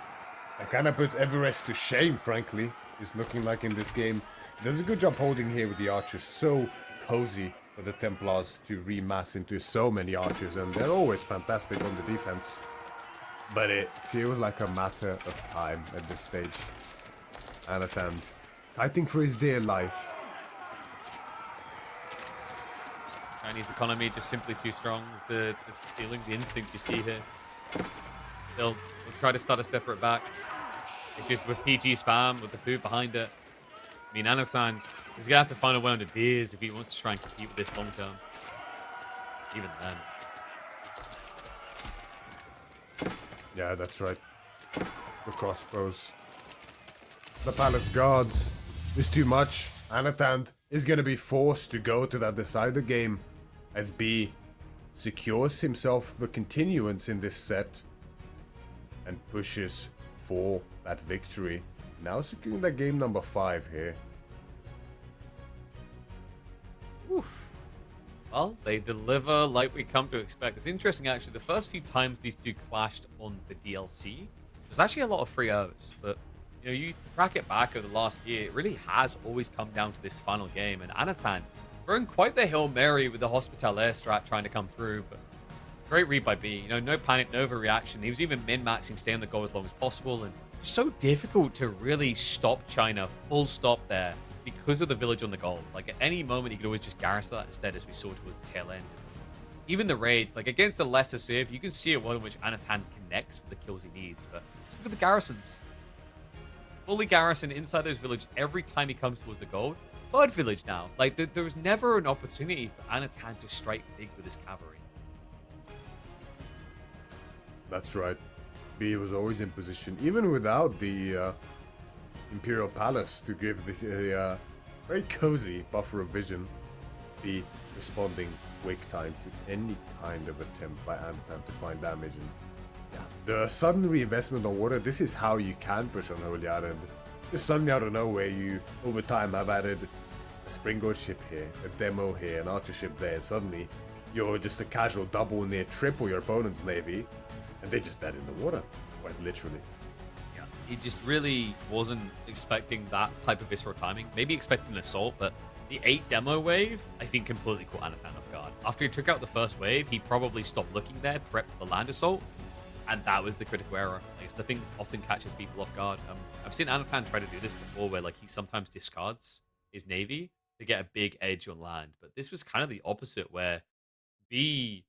that kind of puts Everest to shame, frankly. It's looking like in this game. He does a good job holding here with the archers. So cozy for the Templars to remass into so many archers, and they're always fantastic on the defense. But it feels like a matter of time at this stage. Anotand fighting for his dear life. Chinese economy just simply too strong. Is the feeling, the instinct you see here. They'll try to start a step it back. It's just with PG spam, with the food behind it. I mean, Anotand, he's going to have to find a way on the deers if he wants to try and compete with this long term. Even then. Yeah, that's right. The crossbows. The palace guards is too much. Anotand is going to be forced to go to that decider game as B secures himself the continuance in this set and pushes for that victory. Now securing that game number 5 here. Oof. Well, they deliver like we come to expect. It's interesting, actually. The first few times these two clashed on the DLC, there's actually a lot of free O's. But, you know, you track it back over the last year, it really has always come down to this final game. And Anotand throwing quite the Hail Mary with the Hospitaller strat trying to come through. But great read by B. You know, no panic, no overreaction. He was even min-maxing, stay on the goal as long as possible. And so difficult to really stop China, full stop there, because of the village on the goal. Like, at any moment, he could always just garrison that instead, as we saw towards the tail end. Even the raids, like, against the lesser civ, you can see a one in which Anotand connects for the kills he needs. But just look at the garrisons. Fully garrison inside those villages every time he comes towards the goal. 3rd village now. Like, there was never an opportunity for Anotand to strike big with his cavalry. That's right. B was always in position, even without the Imperial Palace, to give the very cozy buffer of vision. B responding quick time to any kind of attempt by Anotand to find damage. And yeah, the sudden reinvestment on water, this is how you can push on Holy Island. Just suddenly out of nowhere, you over time have added a Springboard ship here, a demo here, an archer ship there, and suddenly you're just a casual double, near triple your opponent's navy, and they just dead in the water, quite literally. Yeah, he just really wasn't expecting that type of visceral timing. Maybe expecting an assault, but the 8 demo wave, I think, completely caught Anotand off guard. After he took out the first wave, he probably stopped looking there, prepped for the land assault, and that was the critical error. Like, it's the thing that often catches people off guard. I've seen Anotand try to do this before, where like he sometimes discards his navy to get a big edge on land, but this was kind of the opposite, where B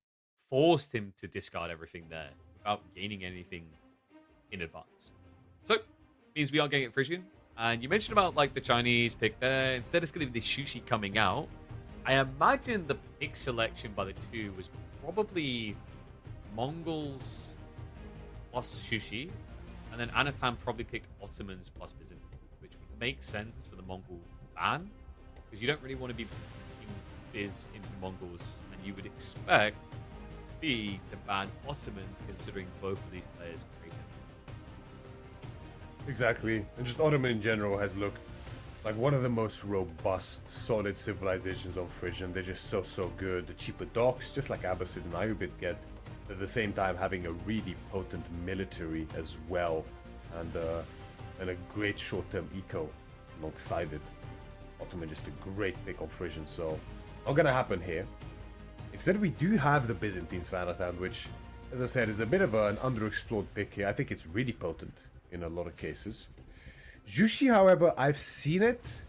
forced him to discard everything there without gaining anything in advance. So, means we are getting it Frisian. And you mentioned about like the Chinese pick there. Instead, it's going to be the sushi coming out. I imagine the pick selection by the two was probably Mongols plus sushi. And then Anatan probably picked Ottomans plus Byzantine, which would make sense for the Mongol ban. Because you don't really want to be picking Biz into Mongols. And you would expect B to ban Ottomans, considering both of these players are great. Exactly, and just Ottoman in general has looked like one of the most robust, solid civilizations on Frisian. They're just so good. The cheaper docks, just like Abbasid and Ayubid get, but at the same time having a really potent military as well, and a great short-term eco alongside it. Ottoman just a great pick on Frisian, so not gonna happen here. Instead, we do have the Byzantines for Anotand, which, as I said, is a bit of an underexplored pick here. I think it's really potent in a lot of cases. Jushi, however, I've seen it,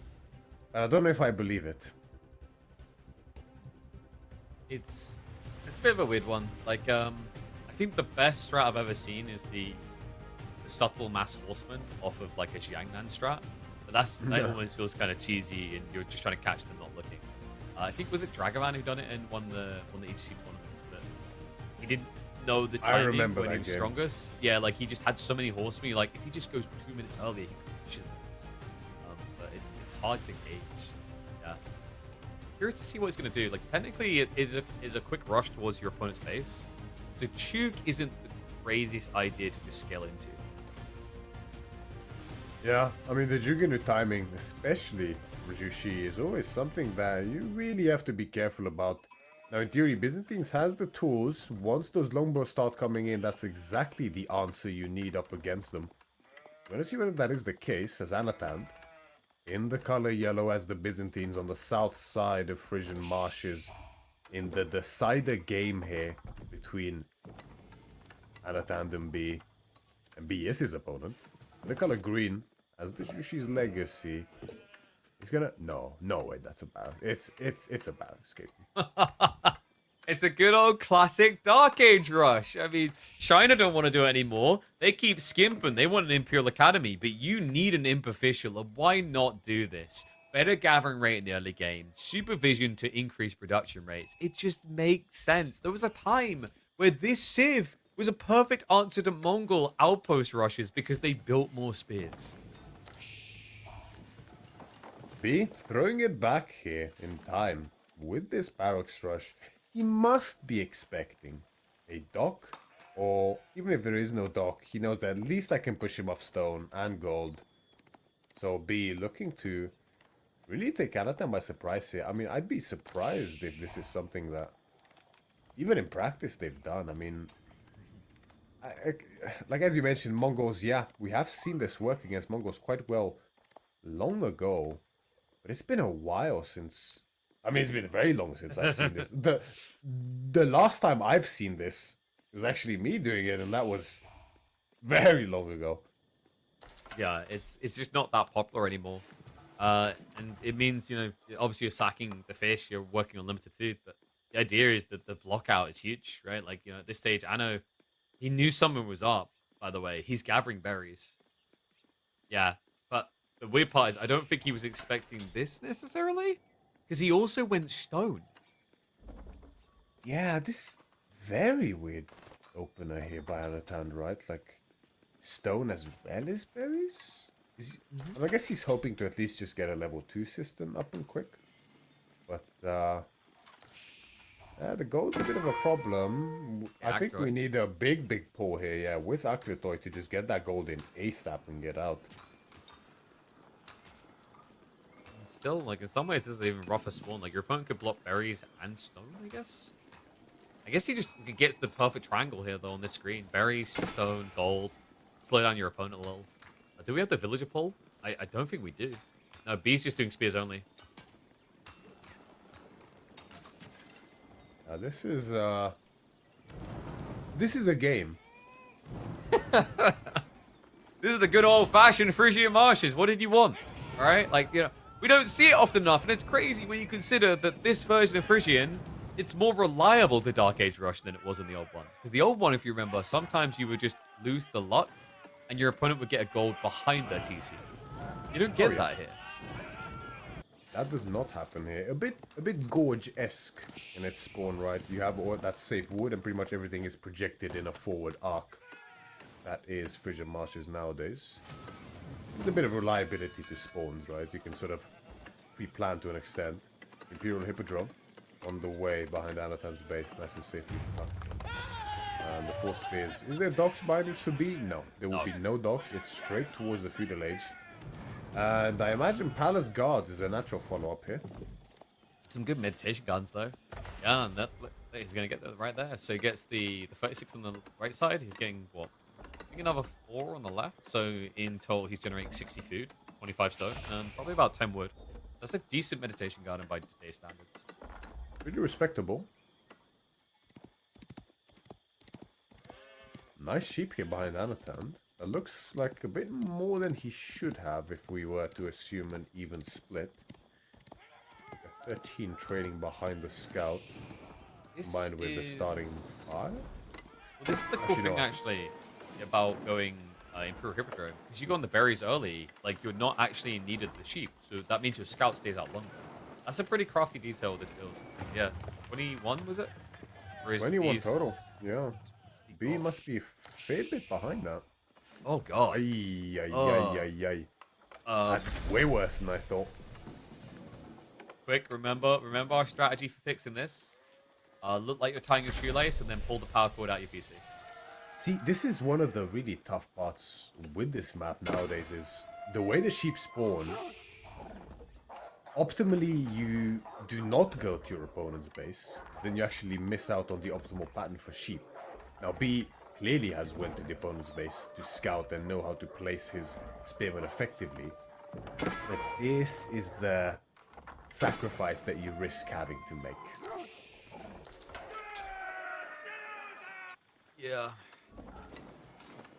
but I don't know if I believe it. It's a bit of a weird one. Like, I think the best strat I've ever seen is the subtle mass horseman off of like a Jiangnan strat. But that almost feels kind of cheesy, and you're just trying to catch them not looking. I think was it Dragovan who done it and won the EGC tournaments, but he didn't know the timing when he was strongest. Yeah, like he just had so many horsemen. Like if he just goes 2 minutes earlier, he finishes this. But it's hard to gauge. Yeah, curious to see what he's gonna do. Like technically, it is a quick rush towards your opponent's base, so Chuk isn't the craziest idea to just scale into. Yeah, I mean the Jugenu timing, especially for Jushi, is always something that you really have to be careful about. Now, in theory, Byzantines has the tools. Once those longbows start coming in, that's exactly the answer you need up against them. We're going to see whether that is the case, as Anotand, in the color yellow as the Byzantines on the south side of Frisian Marshes, in the decider game here between Anotand and B is his opponent. The color green as the Jushi's legacy. He's gonna no way. That's a barrel. It's a barrel escape. It's a good old classic Dark Age rush. I mean, China don't want to do it anymore. They keep skimping. They want an Imperial Academy, but you need an imp official. And why not do this? Better gathering rate in the early game, supervision to increase production rates. It just makes sense. There was a time where this Civ was a perfect answer to Mongol outpost rushes because they built more spears. B throwing it back here in time with this barracks rush. He must be expecting a dock, or even if there is no dock, he knows that at least I can push him off stone and gold. So B looking to really take Anotand by surprise here. I mean, I'd be surprised if this is something that, even in practice, they've done. I mean, like as you mentioned, Mongols, yeah, we have seen this work against Mongols quite well long ago. But it's been a while since... I mean, it's been very long since I've seen this. The last time I've seen this was actually me doing it, and that was very long ago. Yeah, it's just not that popular anymore. And it means, you know, obviously you're sacking the fish, you're working on limited food, but the idea is that the blockout is huge, right? Like, you know, at this stage, I know he knew someone was up, by the way. He's gathering berries. Yeah, but the weird part is I don't think he was expecting this necessarily, because he also went stone. Yeah, this very weird opener here by Anotand, right? Like, stone as well as berries? I guess he's hoping to at least just get a level 2 system up and quick. But, the gold's a bit of a problem. I think we need a big pull here, yeah, with Akritoi to just get that gold in ASAP and get out. still, like, in some ways, this is even rougher spawn. Like, your opponent could block berries and stone, I guess. I guess he just gets the perfect triangle here, though, on this screen. Berries, stone, gold. Slow down your opponent a little. Do we have the villager pull? I don't think we do. No, B's just doing spears only. This is a game. This is the good old-fashioned Frisian Marshes. What did you want? All right? Like, you know, we don't see it often enough, and it's crazy when you consider that this version of Frisian, it's more reliable to Dark Age Rush than it was in the old one. Because the old one, if you remember, sometimes you would just lose the luck, and your opponent would get a gold behind their TC. You don't get that here. That does not happen here. A bit Gorge-esque in its spawn, right? You have all that safe wood, and pretty much everything is projected in a forward arc. That is Frisian Marshes nowadays. There's a bit of reliability to spawns, right? You can sort of pre-plan to an extent. Imperial Hippodrome on the way behind Anotand's base, nice and safely. And the 4 spears. Is there docks behind this for B? No, there will be no docks. It's straight towards the feudal age. And I imagine Palace Guards is a natural follow-up here. Some good meditation guns, though. Yeah, and he's going to get that right there. So he gets the 36 on the right side. He's getting, what? I think another 4 on the left. So in total, he's generating 60 food, 25 stone, and probably about 10 wood. So that's a decent meditation garden by today's standards. Pretty respectable. Nice sheep here behind Anotand. That looks like a bit more than he should have if we were to assume an even split. 13 trading behind the scout, combined with the starting 5. Well, this is the cool thing, actually, about going Imperial Hippodrome. Because you go on the berries early, like, you're not actually in need of the sheep. So that means your scout stays out longer. That's a pretty crafty detail of this build. Yeah. 21, was it? 21 total, yeah. B must be a fair bit behind that. Oh, God. That's way worse than I thought. Quick, remember our strategy for fixing this. Look like you're tying your shoelace and then pull the power cord out your PC. See, this is one of the really tough parts with this map nowadays is the way the sheep spawn. Optimally, you do not go to your opponent's base, because then you actually miss out on the optimal pattern for sheep. Now, B clearly has went to the opponent's base to scout and know how to place his spearmen effectively. But this is the sacrifice that you risk having to make. Yeah.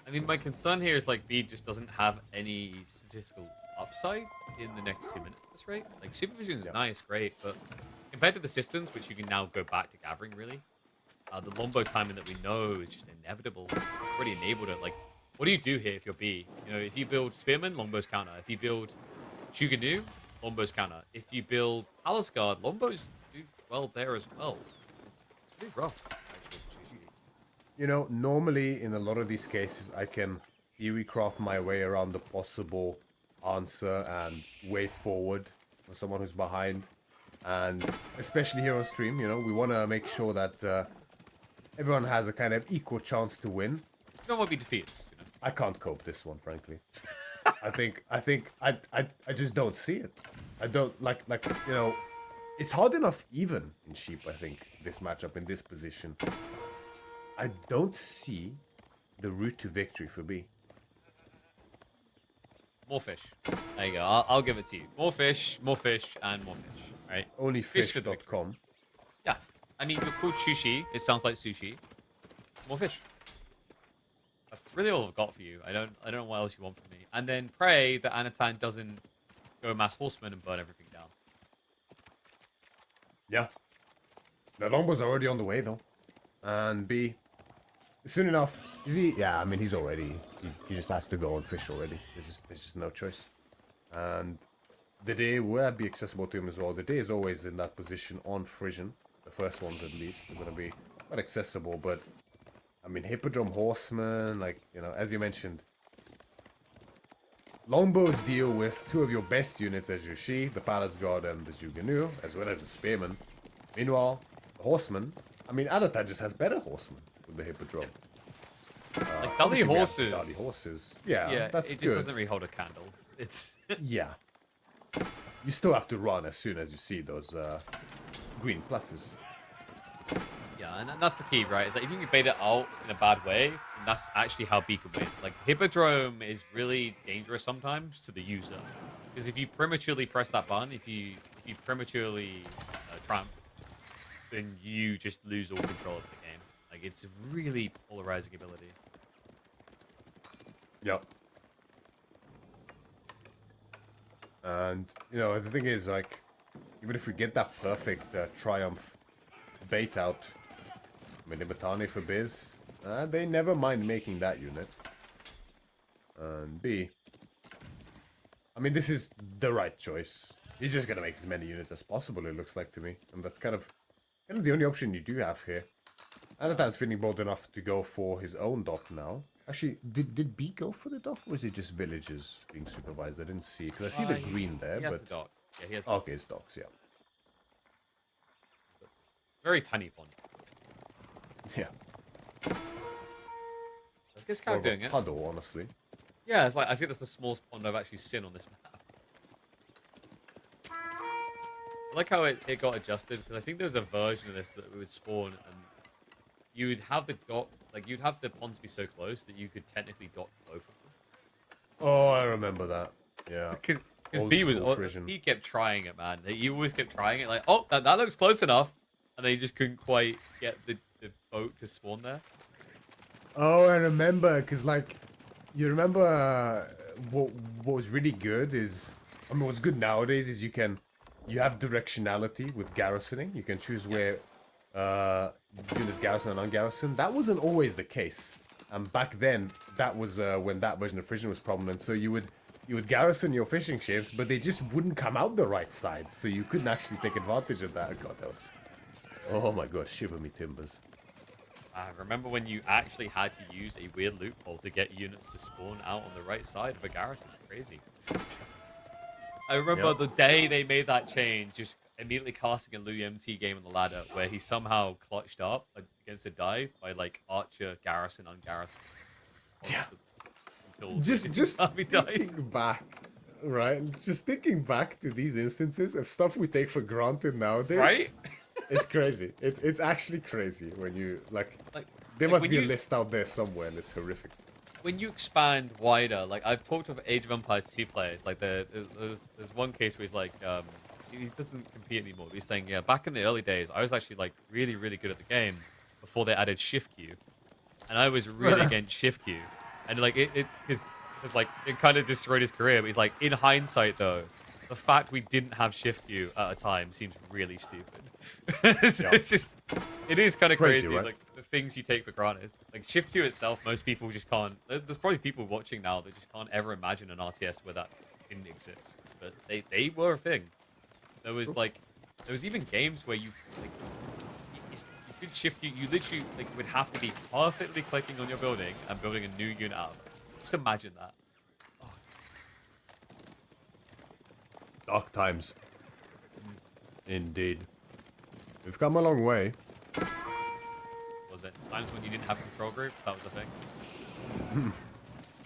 I mean, my concern here is, like, B just doesn't have any statistical upside in the next 2 minutes at this rate. Like, supervision is nice, great, but compared to the systems, which you can now go back to gathering, really, the longbow timing that we know is just inevitable. It's already enabled it. Like, what do you do here if you're B? You know, if you build Spearman, longbows counter. If you build Shuganu, longbows counter. If you build Palace Guard, longbows do well there as well. It's pretty rough, actually. You know, normally in a lot of these cases, I can theorycraft my way around the possible answer and way forward for someone who's behind. And especially here on stream, you know, we want to make sure that everyone has a kind of equal chance to win. You don't want to be defeatist, you know? I can't cope this one, frankly. I think I just don't see it. I don't like you know, it's hard enough even in sheep. I think this matchup in this position. I don't see the route to victory for B. More fish. There you go. I'll give it to you. More fish, and more fish. Right? Only fish.com. Yeah. I mean, you're called sushi. It sounds like sushi. More fish. That's really all I've got for you. I don't know what else you want from me. And then pray that Anotand doesn't go mass horseman and burn everything down. Yeah. The longbows are already on the way though. And B, soon enough. Is he? Yeah, I mean he's already. He just has to go on fish already. There's just no choice. And the day will be accessible to him as well. The day is always in that position on Frisian. The first ones at least are going to be quite accessible. But I mean Hippodrome Horseman, like you know, as you mentioned, longbows deal with two of your best units as Yushi, the Palace Guard and the Juganu, as well as the Spearman. Meanwhile, the Horseman. I mean, Anotand just has better horsemen with the Hippodrome. Like Dudley horses. Dudley horses. Yeah, yeah, that's it good. just doesn't really hold a candle. It's yeah. you still have to run as soon as you see those green pluses. Yeah, and that's the key, right? Is that if you can bait it out in a bad way, then that's actually how B can win. Like, Hippodrome is really dangerous sometimes to the user. Because if you prematurely press that button, if you prematurely tramp, then you just lose all control of the game. Like, it's a really polarizing ability. Yep. And, you know, the thing is, like, even if we get that perfect Triumph bait out, I mean, Imatani for Biz, they never mind making that unit. And B, I mean, this is the right choice. He's just gonna make as many units as possible, it looks like to me. And that's kind of the only option you do have here. Anotand's feeling bold enough to go for his own dock now. Actually, did B go for the dock, or was it just villages being supervised? I didn't see, because I see the green there, He has but... the dock. Yeah, he has okay, it's docks, yeah. Very tiny pond. Yeah. Let's get Scout doing it. Puddle, honestly. Yeah, it's like, I think that's the smallest pond I've actually seen on this map. I like how it got adjusted, because I think there was a version of this that would spawn, and you would have the dock, like, you'd have the ponds be so close that you could technically dock both of them. Oh, I remember that. Yeah. Because Old B was, school Frisian. he kept trying it, man. He always kept trying it, like, oh, that looks close enough, and they just couldn't quite get the boat to spawn there. Oh, I remember, because, like, you remember what was really good is, I mean, what's good nowadays is you have directionality with garrisoning. You can choose where units garrison and ungarrison. That wasn't always the case. And back then, that was when that version of Frisian was prominent. So you would garrison your fishing ships, but they just wouldn't come out the right side. So you couldn't actually take advantage of that. God, that was... Oh my gosh, shiver me timbers. I remember when you actually had to use a weird loophole to get units to spawn out on the right side of a garrison. Crazy. I remember the day they made that change, just immediately casting a Louis MT game on the ladder, where he somehow clutched up against a dive by, like, Archer, Garrison, Ungarrison. Yeah. Until Just thinking back, right? Just thinking back to these instances of stuff we take for granted nowadays. Right? It's crazy. It's actually crazy when you, like there must be a list out there somewhere and it's horrific. When you expand wider, like, I've talked with Age of Empires 2 players, like, there's one case where he's like, he doesn't compete anymore. He's saying, yeah, back in the early days, I was actually, like, really, really good at the game before they added Shift Q. And I was really against Shift Q. And, like, it's like, it kind of destroyed his career. But he's like, in hindsight, though, the fact we didn't have Shift Q at a time seems really stupid. It's just, it is kind of crazy, right? like, the things you take for granted. Like, Shift Q itself, most people just can't. There's probably people watching now that just can't ever imagine an RTS where that didn't exist. But they were a thing. There was even games where you could shift you literally, like, would have to be perfectly clicking on your building and building a new unit out of it. Just imagine that. Oh. Dark times. Indeed. We've come a long way. Was it times when you didn't have control groups? That was a thing.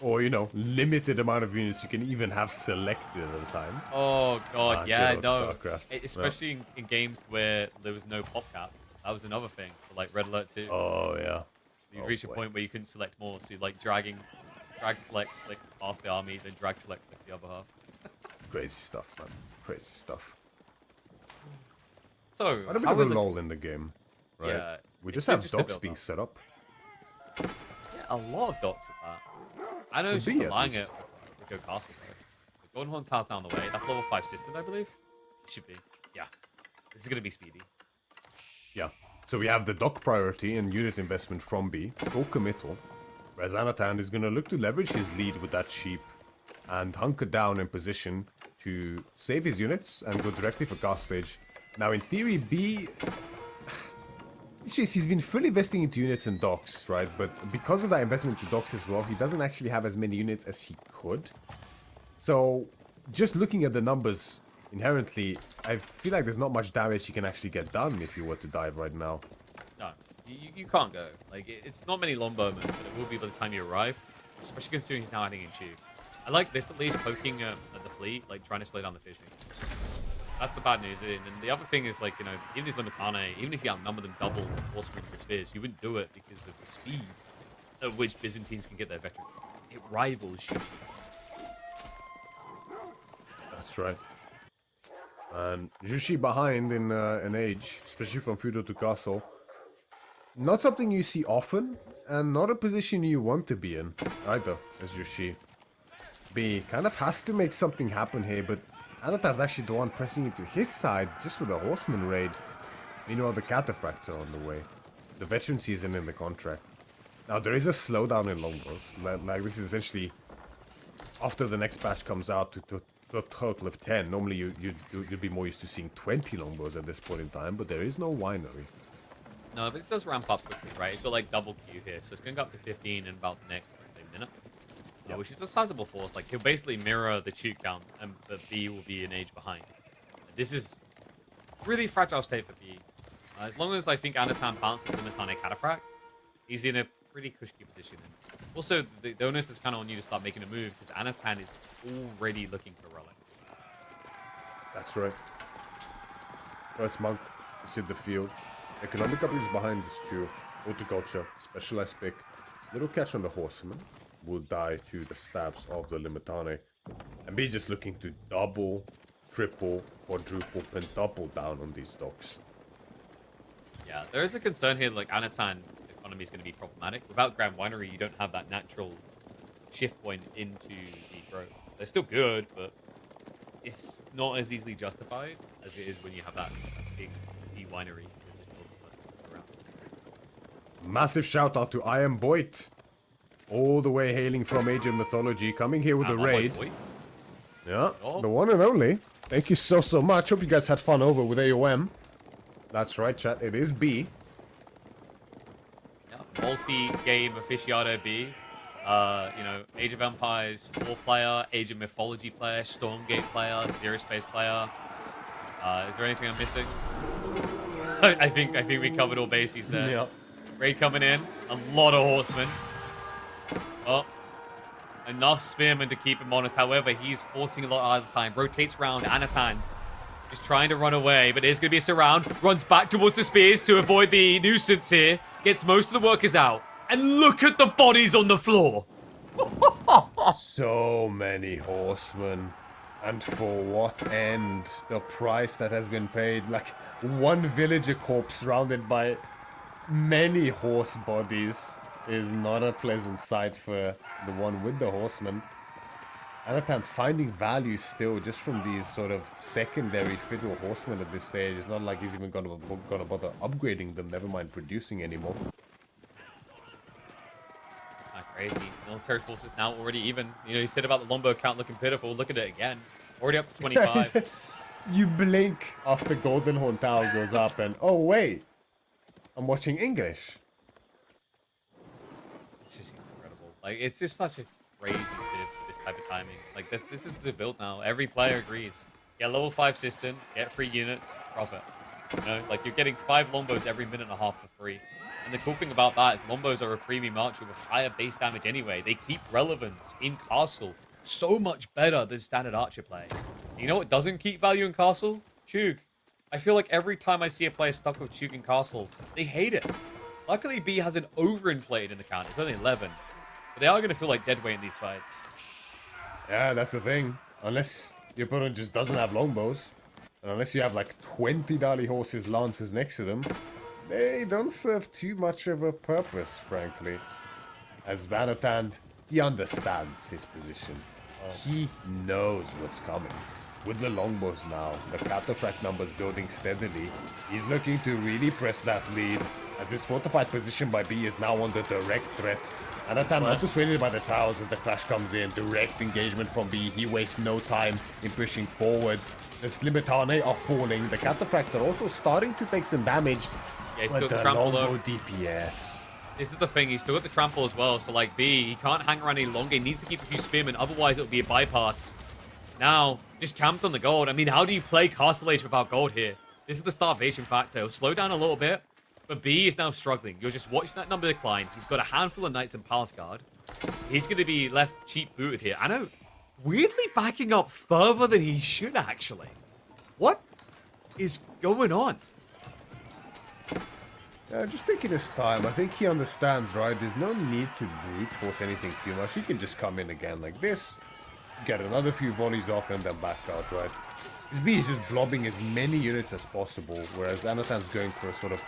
Or, you know, limited amount of units you can even have selected at a time. Oh god, yeah, no. Especially in games where there was no pop cap. That was another thing for, like, Red Alert 2. Oh yeah. You reach a point where you couldn't select more, so you, like, drag select, like, half the army, then drag select, like, the other half. Crazy stuff, man. Crazy stuff. So, a bit of a lull in the game, right? Yeah, we just have docks being set up. Yeah, a lot of docks at that. I know it's just relying it to go castle, though. The Golden Horn Tower's now on the way. That's level 5 system, I believe. It should be. Yeah. This is going to be speedy. Yeah. So we have the dock priority and unit investment from B. Full committal. Whereas Anotand is going to look to leverage his lead with that sheep and hunker down in position to save his units and go directly for cast stage. Now, in theory, B... It's just, he's been fully investing into units and docks, right? But because of that investment into docks as well, he doesn't actually have as many units as he could. So, just looking at the numbers inherently, I feel like there's not much damage he can actually get done if you were to dive right now. No, you can't go. Like, it's not many longbowmen, but it will be by the time you arrive. Especially considering he's now adding in Chief. I like this at least, poking at the fleet, like, trying to slow down the fishing. That's the bad news. And the other thing is, like, you know, even these Limitane, even if you outnumber them double horsemen to spears, you wouldn't do it because of the speed at which Byzantines can get their veterans. It rivals Shushi. That's right. And Jushi behind in an age, especially from feudal to castle. Not something you see often, and not a position you want to be in either, as Jushi. B kind of has to make something happen here, but Anotand's actually the one pressing into his side just with a horseman raid. Meanwhile, the cataphracts are on the way. The veterancy isn't in the contract. Now, there is a slowdown in longbows. Like, this is essentially after the next patch comes out to a total of 10. Normally, you'd be more used to seeing 20 longbows at this point in time, but there is no winery. No, but it does ramp up quickly, right? It's got like double Q here, so it's going to go up to 15 in about the next, say, minute. Yep. Which is a sizable force. Like, he'll basically mirror the Chute count, and the B will be an age behind. This is really fragile state for B. As long as I think Anotand bounces the Misane Cataphract, he's in a pretty cushy position. Also, the onus is kind of on you to start making a move, because Anotand is already looking for relics. That's right. First monk is in the field. Economic upgrades behind this too. Horticulture, specialized pick. Little catch on the horseman. Will die to the stabs of the Limitane. And B's just looking to double, triple, quadruple, pentuple down on these dogs. Yeah, there is a concern here, like Anotand economy is going to be problematic. Without Grand Winery, you don't have that natural shift point into the growth. They're still good, but it's not as easily justified as it is when you have that big winery. Massive shout out to I Am Boit. All the way hailing from Age of Mythology, coming here with a raid. Yeah, the one and only. Thank you so much. Hope you guys had fun over with AOM. That's right, chat. It is B. Yeah, multi-game aficionado B. You know, Age of Empires 4-player, Age of Mythology player, Stormgate player, Zero Space player. Is there anything I'm missing? I think we covered all bases there. Yep. Raid coming in. A lot of horsemen. Oh, enough spearmen to keep him honest. However, he's forcing a lot of the time. Rotates round. Anotand is trying to run away, but there's going to be a surround. Runs back towards the spears to avoid the nuisance here. Gets most of the workers out. And look at the bodies on the floor. So many horsemen. And for what end? The price that has been paid. Like, one villager corpse surrounded by many horse bodies is not a pleasant sight for the one with the horsemen. Anotand's finding value still just from these sort of secondary fiddle horsemen at this stage. It's not like he's even gonna bother upgrading them, never mind producing anymore. Not crazy. Military forces now already even. You know, you said about the longbow count looking pitiful. Look at it again. Already up to 25. You blink after Golden Horn Tower goes up and, oh wait, I'm watching English. It's just incredible. Like, it's just such a crazy civ for this type of timing. Like, this is the build now. Every player agrees. Get level 5 system, get free units, profit. You know, like, you're getting 5 longbows every minute and a half for free. And the cool thing about that is longbows are a premium archer with higher base damage anyway. They keep relevance in castle so much better than standard archer play. You know what doesn't keep value in castle? Chug. I feel like every time I see a player stuck with Chug in castle, they hate it. Luckily, B has an overinflated in the count. It's only 11. But they are going to feel like dead weight in these fights. Yeah, that's the thing. Unless your opponent just doesn't have longbows, and unless you have like 20 Dali horses, lancers next to them, they don't serve too much of a purpose, frankly. As Anotand, he understands his position. He knows what's coming. With the longbows now, the cataphract numbers building steadily, he's looking to really press that lead, as this fortified position by B is now under direct threat. Anotand not persuaded by the towers as the clash comes in. Direct engagement from B. He wastes no time in pushing forward. The Slimitane are falling. The cataphracts are also starting to take some damage. Yeah, he's but still the trample longbow though. DPS. This is the thing, he's still got the trample as well, so like B, he can't hang around any longer, he needs to keep a few spearmen, otherwise it'll be a bypass. Now, just camped on the gold. I mean, how do you play Castle Age without gold here? This is the starvation factor. It'll slow down a little bit, but B is now struggling. You're just watching that number decline. He's got a handful of knights and palace guard. He's going to be left cheap booted here. I know, weirdly backing up further than he should actually. What is going on? Just taking his time. I think he understands, right? There's no need to brute force anything too much. He can just come in again like this, get another few volleys off, and then back out, right? His B is just blobbing as many units as possible, whereas Anotand's going for a sort of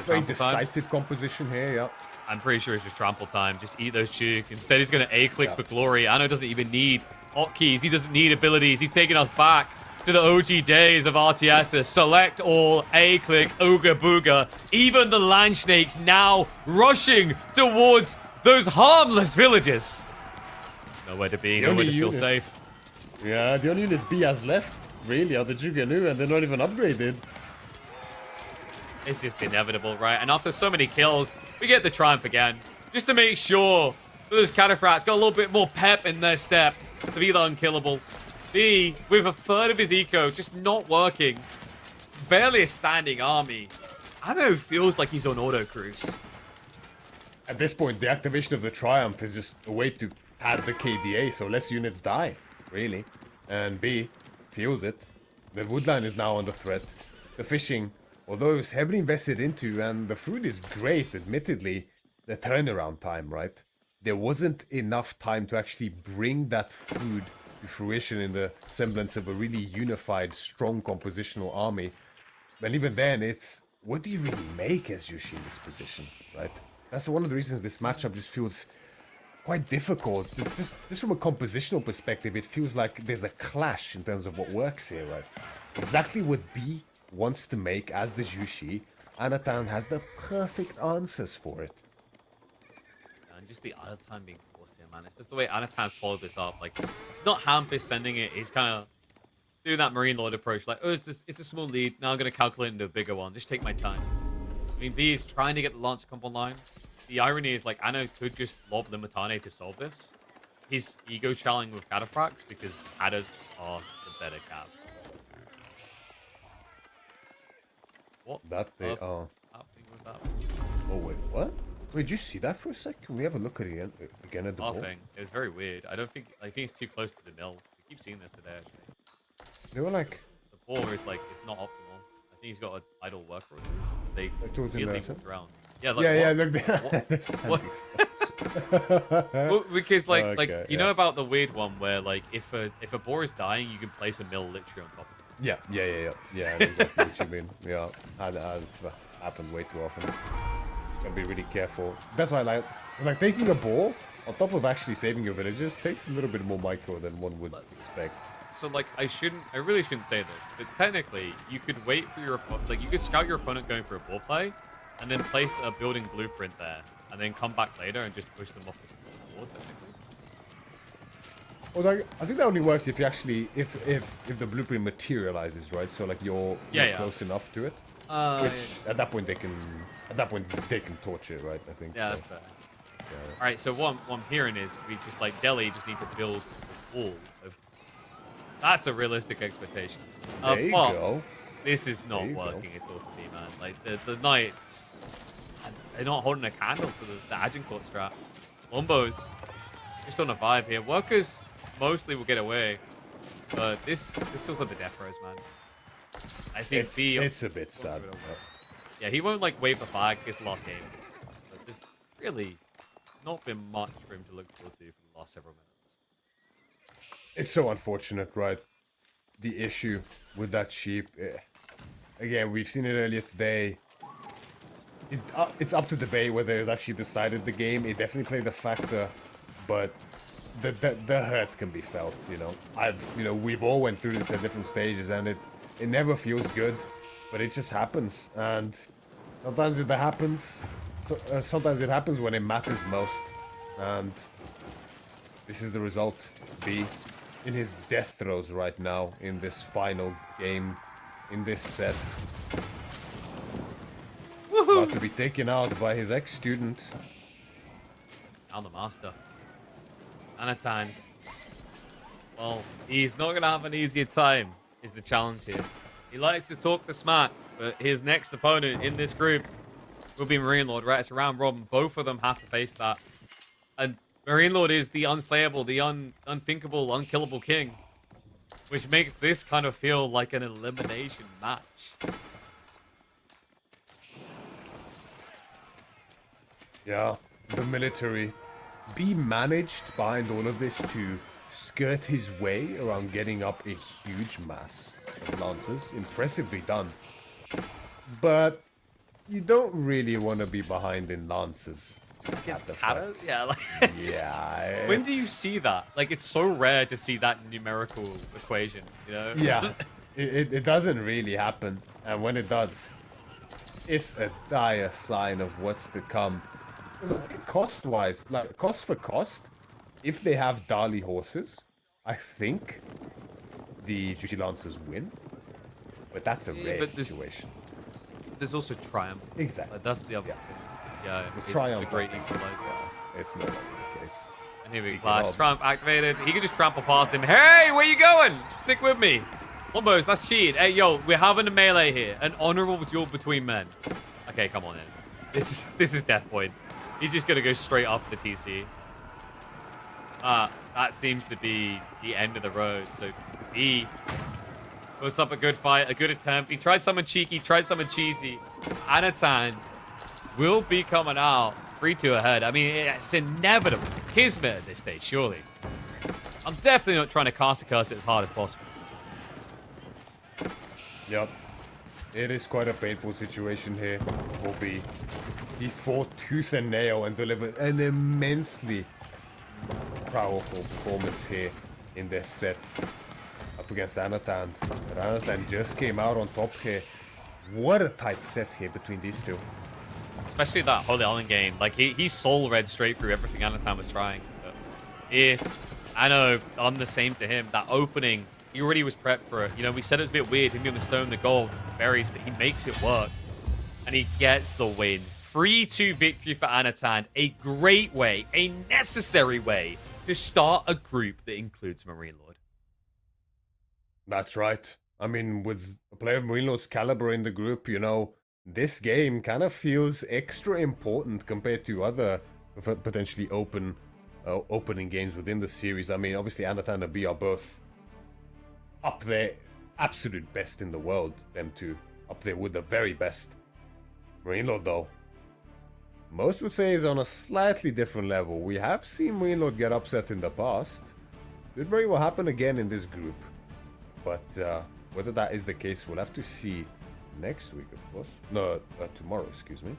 very decisive composition here, yeah. I'm pretty sure it's just trample time. Just eat those juke. Instead, he's going to A-click for glory. Anno doesn't even need hotkeys. He doesn't need abilities. He's taking us back to the OG days of RTS. Select all, A-click, Ooga Booga. Even the land snakes now rushing towards those harmless villages. Nowhere to be, nowhere to feel safe. Yeah, the only units B has left, really, are the Juganu, and they're not even upgraded. It's just inevitable, right? And after so many kills, we get the triumph again. Just to make sure that those Cataphracts got a little bit more pep in their step to be the unkillable. B, with a third of his eco just not working. Barely a standing army. Anno feels like he's on auto cruise. At this point, the activation of the Triumph is just a way to pad the KDA so less units die, really. And B, feels it. The woodline is now under threat. The fishing, although it was heavily invested into, and the food is great, admittedly, the turnaround time, right? There wasn't enough time to actually bring that food to fruition in the semblance of a really unified, strong compositional army. And even then, it's, what do you really make as Yushi in this position, right? That's one of the reasons this matchup just feels quite difficult. Just from a compositional perspective, it feels like there's a clash in terms of what works here, right? Exactly what B wants to make as the Yushi, Anotand has the perfect answers for it. And just the Anotand being forced here, man. It's just the way Anotand's followed this up. Like, not Hamfist sending it, he's kind of doing that Marine Lord approach. Like, oh, it's a small lead. Now I'm going to calculate into a bigger one. Just take my time. I mean, B is trying to get the Lancer comp online. The irony is, like, Anno could just lob Limitane to solve this. He's ego challenging with Cataphracts because Adders are the better Cav. What that they are happening with that? Oh wait, what? Wait, did you see that for a sec? Can we have a look at it again at the ball? It was very weird. I think it's too close to the mill. We keep seeing this today, actually. They were like, the ball is like, it's not optimal. I think he's got an idle work road. They weirdly moved around. Yeah, like, yeah, look, well, because okay, you know about the weird one where like if a boar is dying, you can place a mill literally on top of it. Yeah, I know exactly what you mean. Yeah, has happened way too often. Gotta be really careful. That's why I like taking a ball on top of actually saving your villagers takes a little bit more micro than one would expect. So like I really shouldn't say this, but technically you could wait for your opponent, like you could scout your opponent going for a ball play, and then place a building blueprint there, and then come back later and just push them off the board technically. Well, like, I think that only works if you actually if the blueprint materializes, right? So like you're close enough to it, which at that point they can torch it, right? I think. Yeah, that's fair. Yeah. All right, so what I'm hearing is we just like Delhi just need to build a wall of. That's a realistic expectation. There you go. This is not working at all for me, man. Like the Knights, they're not holding a candle to the Agincourt strat. Lombos just on a vibe here. Workers mostly will get away, but this feels like the death throes, man. I think it's a bit sad. Yeah, he won't like wave the flag. It's the last game. But there's really not been much for him to look forward to for the last several minutes. It's so unfortunate, right? The issue with that sheep. Again, we've seen it earlier today. It's up to debate whether it's actually decided the game. It definitely played a factor, but the hurt can be felt. We've all went through this at different stages, and it never feels good, but it just happens. And sometimes it happens. Sometimes it happens when it matters most, and this is the result. B in his death throes right now in this final game, in this set. About to be taken out by his ex-student. Now the master. Anotand. Well, he's not going to have an easier time, is the challenge here. He likes to talk the smack, but his next opponent in this group will be Marine Lord, right? It's a round robin. Both of them have to face that. And Marine Lord is the unslayable, the unthinkable, unkillable king. which makes this kind of feel like an elimination match. Yeah, the military. B managed behind all of this to skirt his way around getting up a huge mass of lancers. Impressively done. But you don't really want to be behind in lancers. Against the Katas? fights. Yeah, like, Yeah. when do you see that? Like, it's so rare to see that numerical equation, you know? Yeah. It doesn't really happen. And when it does, it's a dire sign of what's to come. Cost-wise, like, cost for cost, if they have Dali horses, I think the Juicy Lancers win. But that's a rare situation. There's also Triumph. Exactly. Like, that's the other thing. Yeah, it's Triumph, a great I think, equalizer. it's no longer the case. And here we Speaking go. of- Triumph activated. He can just trample past him. Hey, where you going? Stick with me. Almost, that's cheated. Hey, yo, we're having a melee here. An honorable duel between men. Okay, come on in. This is Death Point. He's just gonna go straight off the TC. That seems to be the end of the road. So he puts up a good fight, a good attempt. He tried something cheeky, tried something cheesy. Anotand will be coming out 3-2 ahead. I mean, it's inevitable. Kismet at this stage, surely. I'm definitely not trying to cast a curse it as hard as possible. Yep. It is quite a painful situation here for B. He fought tooth and nail and delivered an immensely powerful performance here in this set up against Anotand. But Anotand just came out on top here. What a tight set here between these two. Especially that Holy Island game. Like, he soul read straight through everything Anotand was trying. But here, I know I'm the same to him. That opening, he already was prepped for it. You know, we said it was a bit weird, him doing the stone, the gold, the berries, but he makes it work. And he gets the win. 3-2 victory for Anotand. A great way, a necessary way to start a group that includes Marine Lord. That's right. I mean, with a player of Marine Lord's caliber in the group, you know, this game kind of feels extra important compared to other potentially opening games within the series. I mean, obviously Anotand and B are both up there, absolute best in the world, them two, up there with the very best. Marine Lord, though, most would say is on a slightly different level. We have seen Marine Lord get upset in the past. Could very well happen again in this group. But whether that is the case, we'll have to see next week, of course. No, tomorrow, excuse me.